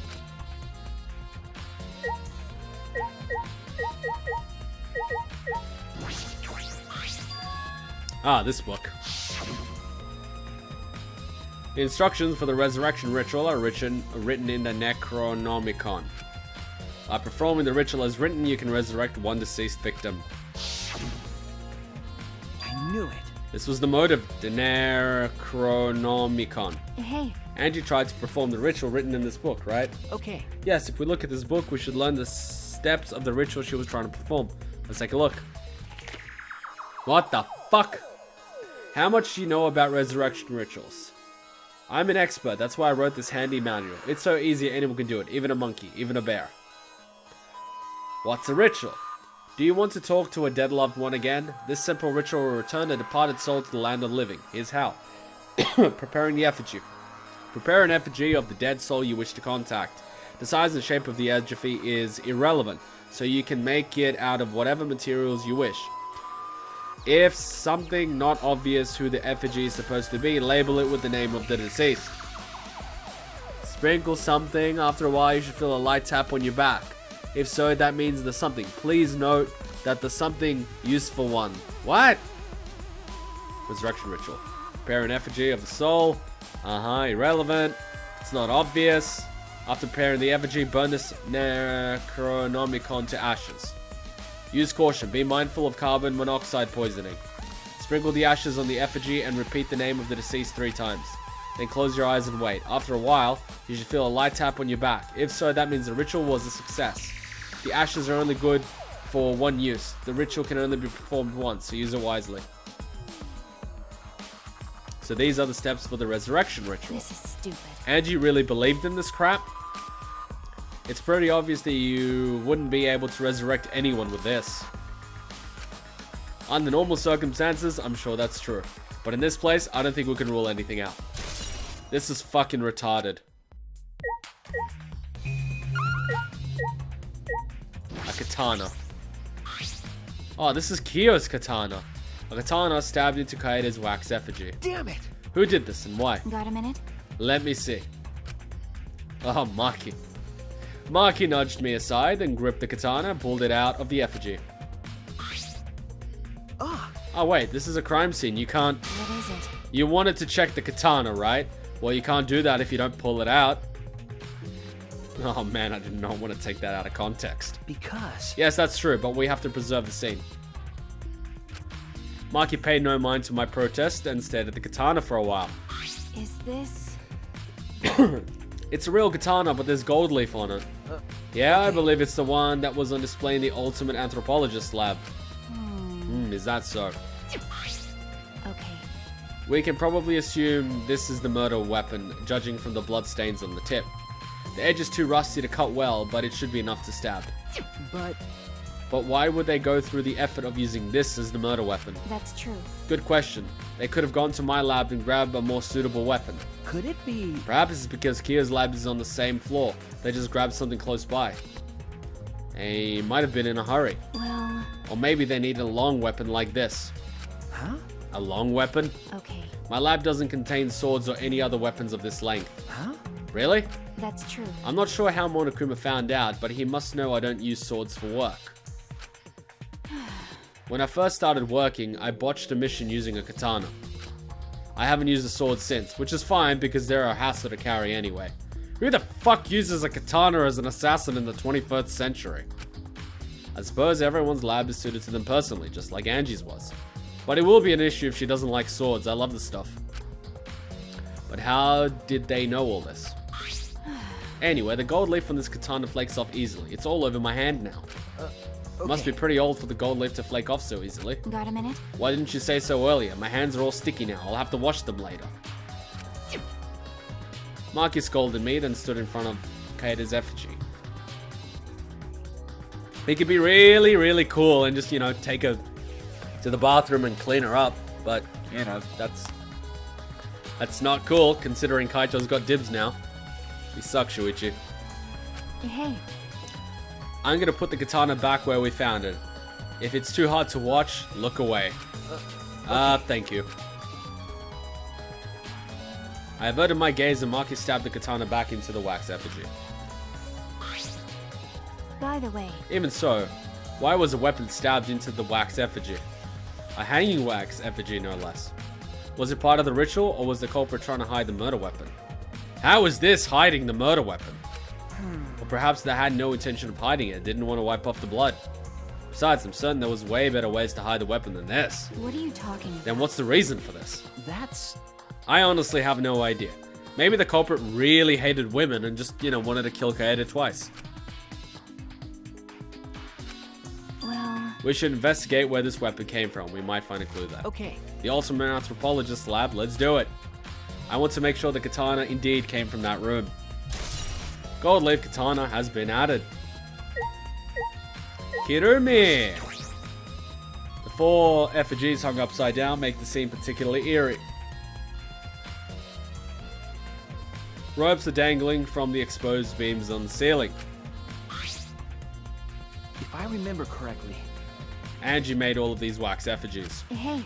Ah, this book. The instructions for the resurrection ritual are written in the Necronomicon. By performing the ritual as written, you can resurrect one deceased victim. I knew it. This was the motive, the Necronomicon. Hey, Angie tried to perform the ritual written in this book, right? Okay. Yes, if we look at this book, we should learn the steps of the ritual she was trying to perform. Let's take a look. What the fuck? How much do you know about resurrection rituals? I'm an expert, that's why I wrote this handy manual. It's so easy anyone can do it, even a monkey, even a bear. What's a ritual? Do you want to talk to a dead loved one again? This simple ritual will return a departed soul to the land of the living. Here's how. Preparing the effigy. Prepare an effigy of the dead soul you wish to contact. The size and shape of the effigy is irrelevant, so you can make it out of whatever materials you wish. If something not obvious who the effigy is supposed to be, label it with the name of the deceased. Sprinkle something. After a while, you should feel a light tap on your back. If so, that means the something. Please note that the something useful one. What? Resurrection ritual. Prepare an effigy of the soul. Irrelevant. It's not obvious. After preparing the effigy, burn this Necronomicon to ashes. Use caution. Be mindful of carbon monoxide poisoning. Sprinkle the ashes on the effigy and repeat the name of the deceased 3 times. Then close your eyes and wait. After a while, you should feel a light tap on your back. If so, that means the ritual was a success. The ashes are only good for one use. The ritual can only be performed once, so use it wisely. So these are the steps for the resurrection ritual. this is stupid. Angie really believed in this crap. It's pretty obvious that you wouldn't be able to resurrect anyone with this. Under normal circumstances, I'm sure that's true. But in this place, I don't think we can rule anything out. This is fucking retarded. A katana. Oh, this is Kyo's katana. A katana stabbed into Kaede's wax effigy. Damn it! Who did this and why? Got a minute? Let me see. Oh, Maki. Maki nudged me aside and gripped the katana and pulled it out of the effigy. Oh wait, this is a crime scene. You can't... What is it? You wanted to check the katana, right? Well, you can't do that if you don't pull it out. Oh man, I did not want to take that out of context. Because... Yes, that's true, but we have to preserve the scene. Maki paid no mind to my protest and stared at the katana for a while. Is this... It's a real katana, but there's gold leaf on it. Yeah, I believe it's the one that was on display in the Ultimate Anthropologist lab. Is that so? Okay. We can probably assume this is the murder weapon, judging from the blood stains on the tip. The edge is too rusty to cut well, but it should be enough to stab. But why would they go through the effort of using this as the murder weapon? That's true. Good question. They could have gone to my lab and grabbed a more suitable weapon. could it be... Perhaps it's because Kyo's lab is on the same floor. They just grabbed something close by. They might have been in a hurry. Well... Or maybe they needed a long weapon like this. Huh? A long weapon? Okay. My lab doesn't contain swords or any other weapons of this length. Huh? Really? That's true. I'm not sure how Monokuma found out, but he must know I don't use swords for work. When I first started working, I botched a mission using a katana. I haven't used a sword since, which is fine because they're a hassle to carry anyway. Who the fuck uses a katana as an assassin in the 21st century? I suppose everyone's lab is suited to them personally, just like Angie's was. But it will be an issue if she doesn't like swords. I love the stuff. But how did they know all this? Anyway, the gold leaf on this katana flakes off easily. It's all over my hand now. Okay. Must be pretty old for the gold leaf to flake off so easily. Got a minute? Why didn't you say so earlier? My hands are all sticky now. I'll have to wash them later. Maki scolded me, then stood in front of Kaede's effigy. He could be really, really cool and just, you know, take her to the bathroom and clean her up. But, you know, that's not cool, considering Kaito's got dibs now. You suck, Shuichi. Hey, I'm gonna put the katana back where we found it. If it's too hard to watch, look away. Thank you. I averted my gaze and Maki stabbed the katana back into the wax effigy. by the way, Even so, why was a weapon stabbed into the wax effigy? A hanging wax effigy, no less. Was it part of the ritual, or was the culprit trying to hide the murder weapon? How is this hiding the murder weapon? Or perhaps they had no intention of hiding it, didn't want to wipe off the blood. Besides, I'm certain there was way better ways to hide the weapon than this. what are you talking about? Then what's the reason for this? That's... I honestly have no idea. Maybe the culprit really hated women and just, you know, wanted to kill Kaede twice. Well, We should investigate where this weapon came from. We might find a clue there. okay. The Ultimate Anthropologist lab, let's do it. I want to make sure the katana indeed came from that room. Gold leaf katana has been added. Kirumi! The 4 effigies hung upside down make the scene particularly eerie. Ropes are dangling from the exposed beams on the ceiling. If I remember correctly, Angie made all of these wax effigies. hey,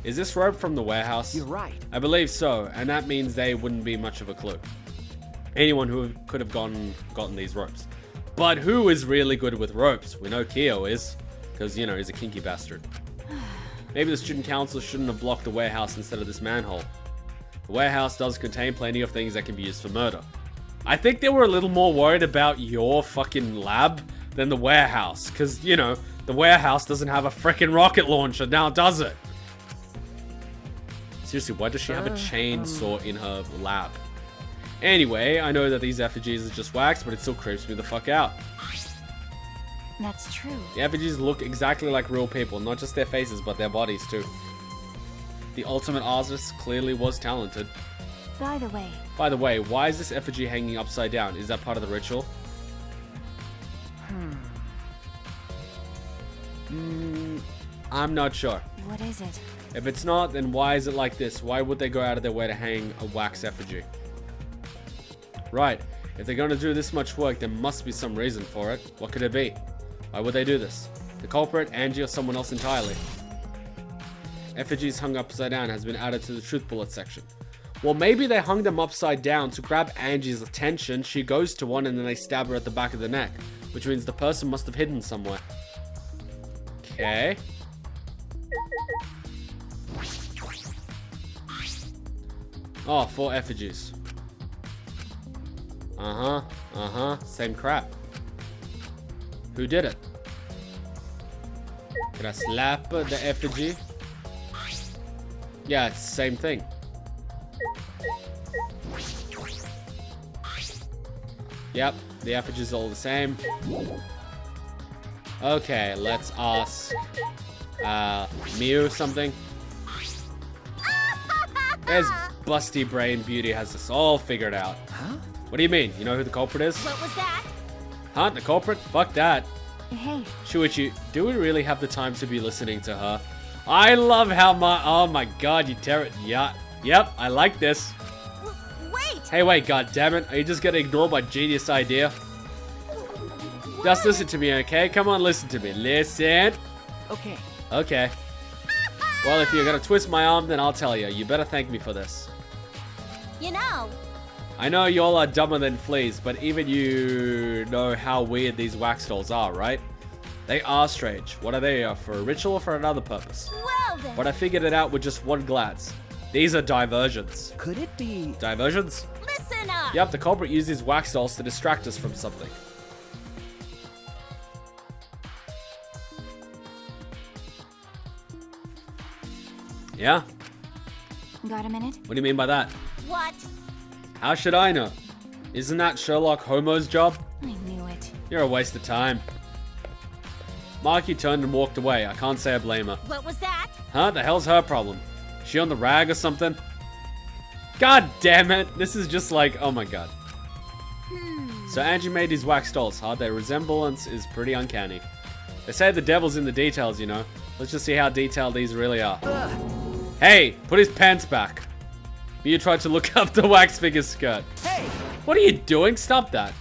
Is this rope from the warehouse? you're right. I believe so, and that means they wouldn't be much of a clue. Anyone who could have gotten these ropes. But who is really good with ropes? We know Kyo is, because, you know, he's a kinky bastard. Maybe the student council shouldn't have blocked the warehouse instead of this manhole. The warehouse does contain plenty of things that can be used for murder. I think they were a little more worried about your fucking lab than the warehouse, because, you know, the warehouse doesn't have a freaking rocket launcher now, does it? Seriously, why does she have a chainsaw in her lab? Anyway, I know that these effigies are just wax, but it still creeps me the fuck out. that's true. The effigies look exactly like real people, not just their faces, but their bodies too. The ultimate artist clearly was talented. By the way, why is this effigy hanging upside down? Is that part of the ritual? I'm not sure. what is it? If it's not, then why is it like this? Why would they go out of their way to hang a wax effigy? Right, if they're going to do this much work, there must be some reason for it. What could it be? Why would they do this? The culprit, Angie, or someone else entirely? Effigies hung upside down has been added to the truth bullet section. Well, maybe they hung them upside down to grab Angie's attention. She goes to one and then they stab her at the back of the neck, which means the person must have hidden somewhere. Okay. Oh, 4 effigies. Same crap. Who did it? Can I slap the effigy? Yeah, it's the same thing. Yep, the effigies are all the same. Okay, let's ask Miu something. There's Busty Brain Beauty has this all figured out. Huh? What do you mean? You know who the culprit is? What was that? Huh? The culprit? Fuck that. Hey, Shuichi, do we really have the time to be listening to her? I love how oh my god, you tear it. Yeah. Yep, I like this. wait! Hey, wait, god damn it. Are you just gonna ignore my genius idea? Just listen to me, okay? Come on, listen to me. Listen. Okay. Okay. Well, if you're gonna twist my arm, then I'll tell you. You better thank me for this. You know, I know y'all are dumber than fleas, but even you know how weird these wax dolls are, right? They are strange. What are they? For a ritual or for another purpose? well then. But I figured it out with just one glance. These are diversions. Could it be... Diversions? Listen up! Yep, the culprit used these wax dolls to distract us from something. Yeah? Got a minute? What do you mean by that? What? How should I know? Isn't that Sherlock Holmes' job? I knew it. You're a waste of time. Maki turned and walked away. I can't say I blame her. What was that? Huh? The hell's her problem? She on the rag or something? God damn it. This is just like, oh my god. So Angie made these wax dolls, huh? Their resemblance is pretty uncanny. They say the devil's in the details, you know. Let's just see how detailed these really are. Hey, put his pants back. Mew tried to look up the wax figure's skirt. Hey! What are you doing? Stop that.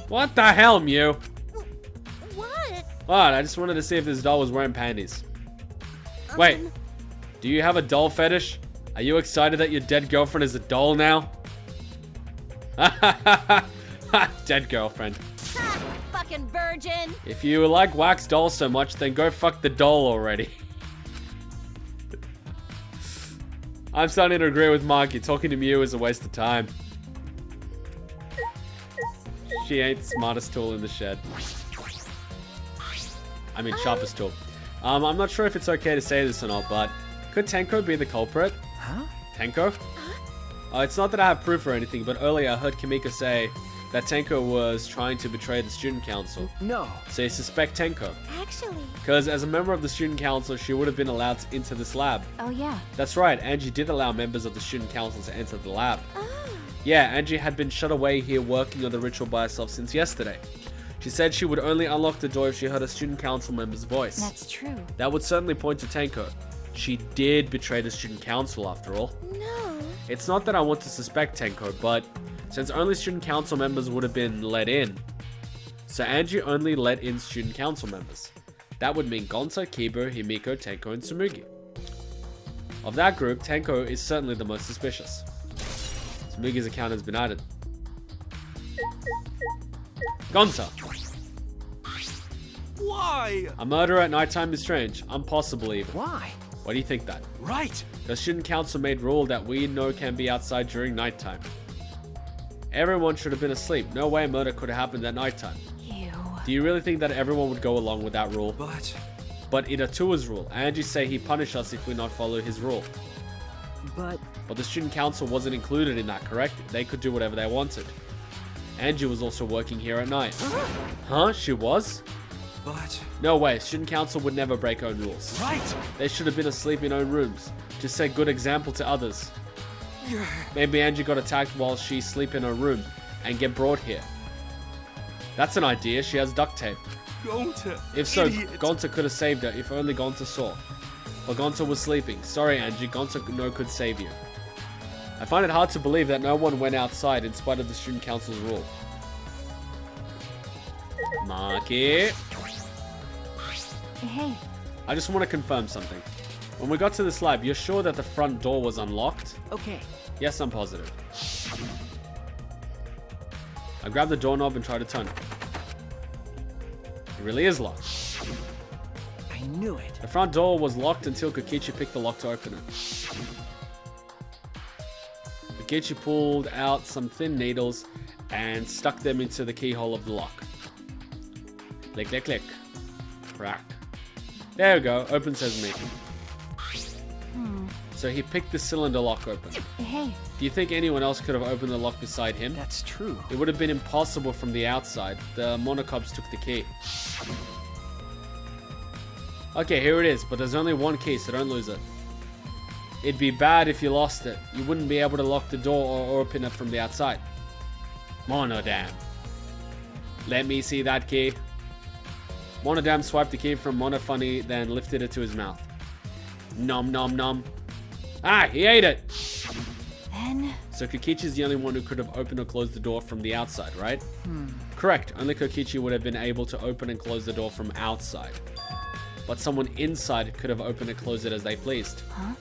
What the hell, Mew? What? What? I just wanted to see if this doll was wearing panties. Wait, do you have a doll fetish? Are you excited that your dead girlfriend is a doll now? Dead girlfriend. Ha! Fucking virgin. If you like wax dolls so much, then go fuck the doll already. I'm starting to agree with Maki. Talking to Mew is a waste of time. She ain't the smartest tool in the shed. I mean, sharpest tool. I'm not sure if it's okay to say this or not, but could Tenko be the culprit? Huh? Tenko? It's not that I have proof or anything, but earlier I heard Himiko say that Tenko was trying to betray the student council. No. So you suspect Tenko. Actually. Because as a member of the student council, she would have been allowed to enter this lab. Oh, yeah. That's right, Angie did allow members of the student council to enter the lab. Oh. Yeah, Angie had been shut away here working on the ritual by herself since yesterday. She said she would only unlock the door if she heard a student council member's voice. That's true. That would certainly point to Tenko. She did betray the student council after all. No. It's not that I want to suspect Tenko, but since only student council members would have been let in, so Angie only let in student council members. That would mean Gonta, Kiba, Himiko, Tenko, and Tsumugi. Of that group, Tenko is certainly the most suspicious. Tsumugi's account has been added. Gonta. Why? A murder at nighttime is strange, impossible even. Why? Why do you think that? Right. The student council made rule that we know can be outside during nighttime. Everyone should have been asleep. No way a murder could have happened at nighttime. Ew. Do you really think that everyone would go along with that rule? But it Atua's rule. Angie say he punish us if we not follow his rule. But the student council wasn't included in that, correct? They could do whatever they wanted. Angie was also working here at night. Huh? She was? No way. Student council would never break own rules. Right. They should have been asleep in own rooms to set good example to others. Maybe Angie got attacked while she sleep in her room and get brought here. That's an idea. She has duct tape. Gonta. If so, Idiot. Gonta could have saved her if only Gonta saw. But Gonta was sleeping. Sorry, Angie. Gonta could save you. I find it hard to believe that no one went outside in spite of the student council's rule. Maki. Hey. I just want to confirm something. When we got to this lab, you're sure that the front door was unlocked? Okay. Yes, I'm positive. I grabbed the doorknob and tried to turn it. It really is locked. I knew it. The front door was locked until Kokichi picked the lock to open it. Kokichi pulled out some thin needles and stuck them into the keyhole of the lock. Click, click, click. Crack. There we go. Open sesame. So he picked the cylinder lock open. Hey. Do you think anyone else could have opened the lock beside him? That's true. It would have been impossible from the outside. The monocobs took the key. Okay, here it is, but there's only one key, so don't lose it. It'd be bad if you lost it. You wouldn't be able to lock the door or open it from the outside. Monodam. Let me see that key. Monodam swiped the key from Monofunny, then lifted it to his mouth. Nom nom nom. Ah, he ate it! Then... So Kokichi's the only one who could have opened or closed the door from the outside, right? Correct, only Kokichi would have been able to open and close the door from outside. But someone inside could have opened and closed it as they pleased. Huh?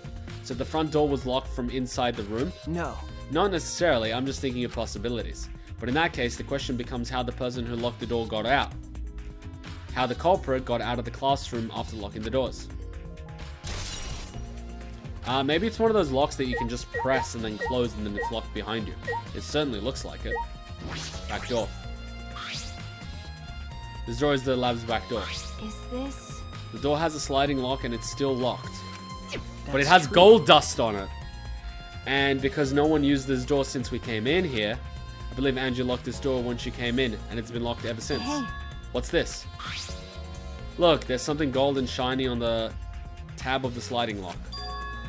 So the front door was locked from inside the room? No. Not necessarily, I'm just thinking of possibilities. But in that case, the question becomes how the person who locked the door got out. How the culprit got out of the classroom after locking the doors. Maybe it's one of those locks that you can just press and then close and then it's locked behind you. It certainly looks like it. Back door. This door is the lab's back door. Is this... The door has a sliding lock and it's still locked. But it That's has true. gold dust on it. And because no one used this door since we came in here, I believe Angie locked this door when she came in, and it's been locked ever since. Hey. What's this? Look, there's something gold and shiny on the tab of the sliding lock.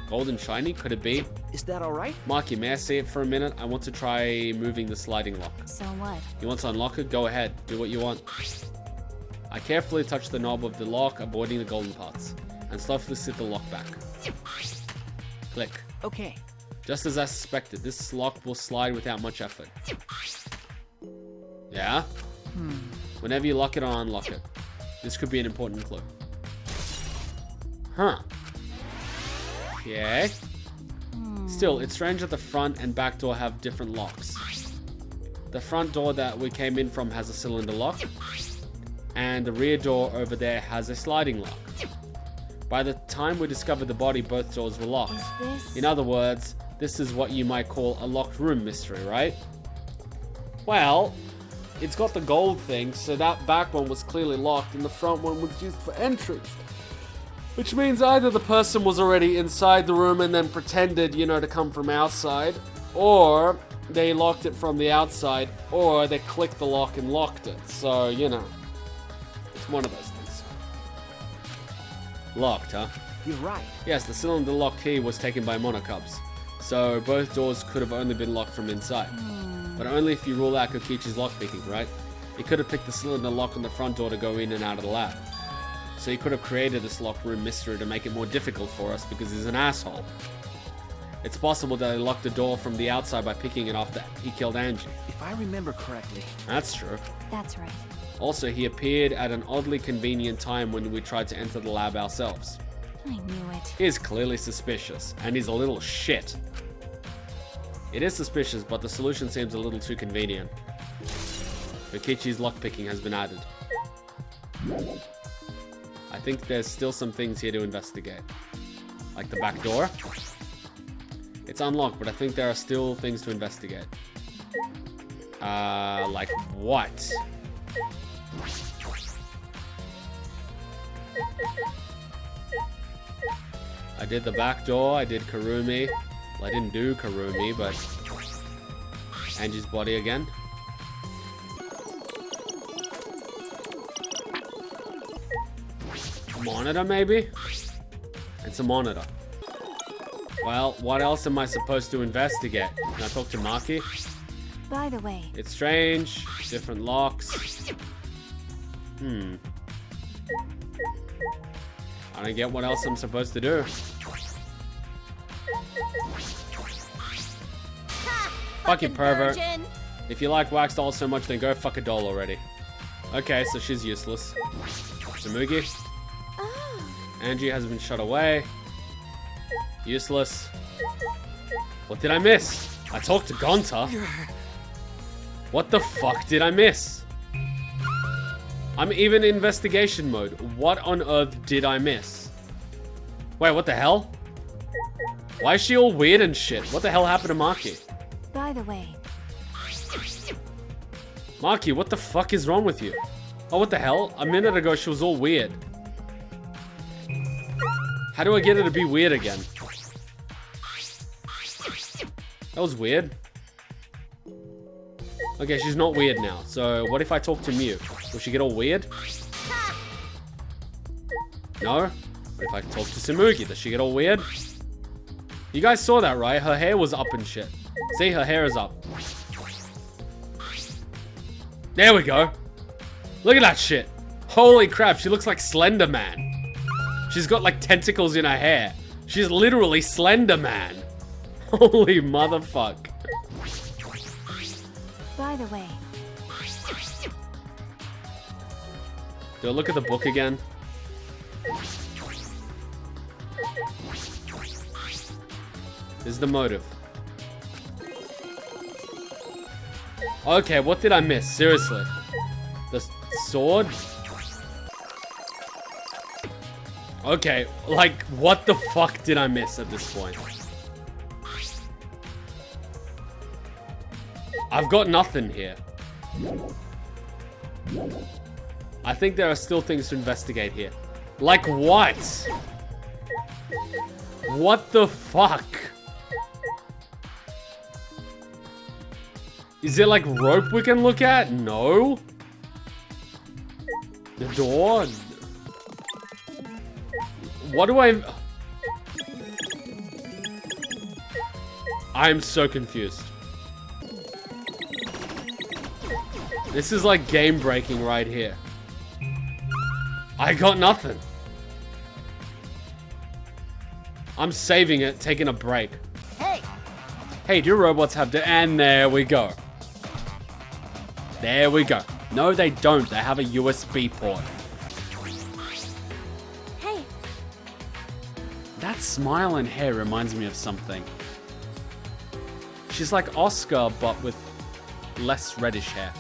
Gold and shiny? Could it be? Is that alright? Maki, may I see it for a minute? I want to try moving the sliding lock. So what? You want to unlock it? Go ahead. Do what you want. I carefully touch the knob of the lock, avoiding the golden parts, and softly sit the lock back. Click. Okay. Just as I suspected, this lock will slide without much effort. Yeah? Whenever you lock it or unlock it. This could be an important clue. Huh. Okay. Still, it's strange that the front and back door have different locks. The front door that we came in from has a cylinder lock, and the rear door over there has a sliding lock. By the time we discovered the body, both doors were locked. Is this... In other words, this is what you might call a locked room mystery, right? Well, it's got the gold thing, so that back one was clearly locked and the front one was used for entrance. Which means either the person was already inside the room and then pretended, you know, to come from outside, or they locked it from the outside, or they clicked the lock and locked it. So, you know, it's one of those things. Locked, huh? You're right. Yes, the cylinder lock key was taken by monocubs, so both doors could have only been locked from inside. But only if you rule out Kokichi's lockpicking, right? He could have picked the cylinder lock on the front door to go in and out of the lab. So he could have created this locked room mystery to make it more difficult for us because he's an asshole. It's possible that he locked the door from the outside by picking it after he killed Angie. If I remember correctly. That's true. That's right. Also, he appeared at an oddly convenient time when we tried to enter the lab ourselves. I knew it. He's clearly suspicious, and he's a little shit. It is suspicious, but the solution seems a little too convenient. Kokichi's lockpicking has been added. I think there's still some things here to investigate. Like the back door. It's unlocked, but I think there are still things to investigate. Like what? I did the back door, I did Kirumi. Well, I didn't do Kirumi, but Angie's body again. Monitor, maybe? It's a monitor. Well, what else am I supposed to investigate? Can I talk to Maki? By the way, It's strange. Different locks. I don't get what else I'm supposed to do. Fuck you, pervert. virgin. If you like wax dolls so much, then go fuck a doll already. Okay, so she's useless. Samugi. Angie has been shut away. Useless. What did I miss? I talked to Gonta. What the fuck did I miss? I'm even in investigation mode. What on earth did I miss? Wait, what the hell? Why is she all weird and shit? What the hell happened to Maki? By the way, Maki, what the fuck is wrong with you? Oh, what the hell? A minute ago, she was all weird. How do I get her to be weird again? That was weird. Okay, she's not weird now. So, what if I talk to Mew? Will she get all weird? No? What if I talk to Samugi? Does she get all weird? You guys saw that, right? Her hair was up and shit. See, her hair is up. There we go. Look at that shit. Holy crap, she looks like Slender Man. She's got like tentacles in her hair. She's literally Slender Man. Holy motherfuck. by the way, Do I look at the book again? This is the motive. Okay, what did I miss? Seriously. The sword? Okay, like, what the fuck did I miss at this point? I've got nothing here. I think there are still things to investigate here. Like what? What the fuck? Is there like rope we can look at? No. The door? What do I'm so confused. This is like game breaking right here. I got nothing. I'm saving it, taking a break. Hey, do robots have to... And there we go. There we go. No, they don't. They have a USB port. Hey, That smile and hair reminds me of something. She's like Oscar, but with less reddish hair.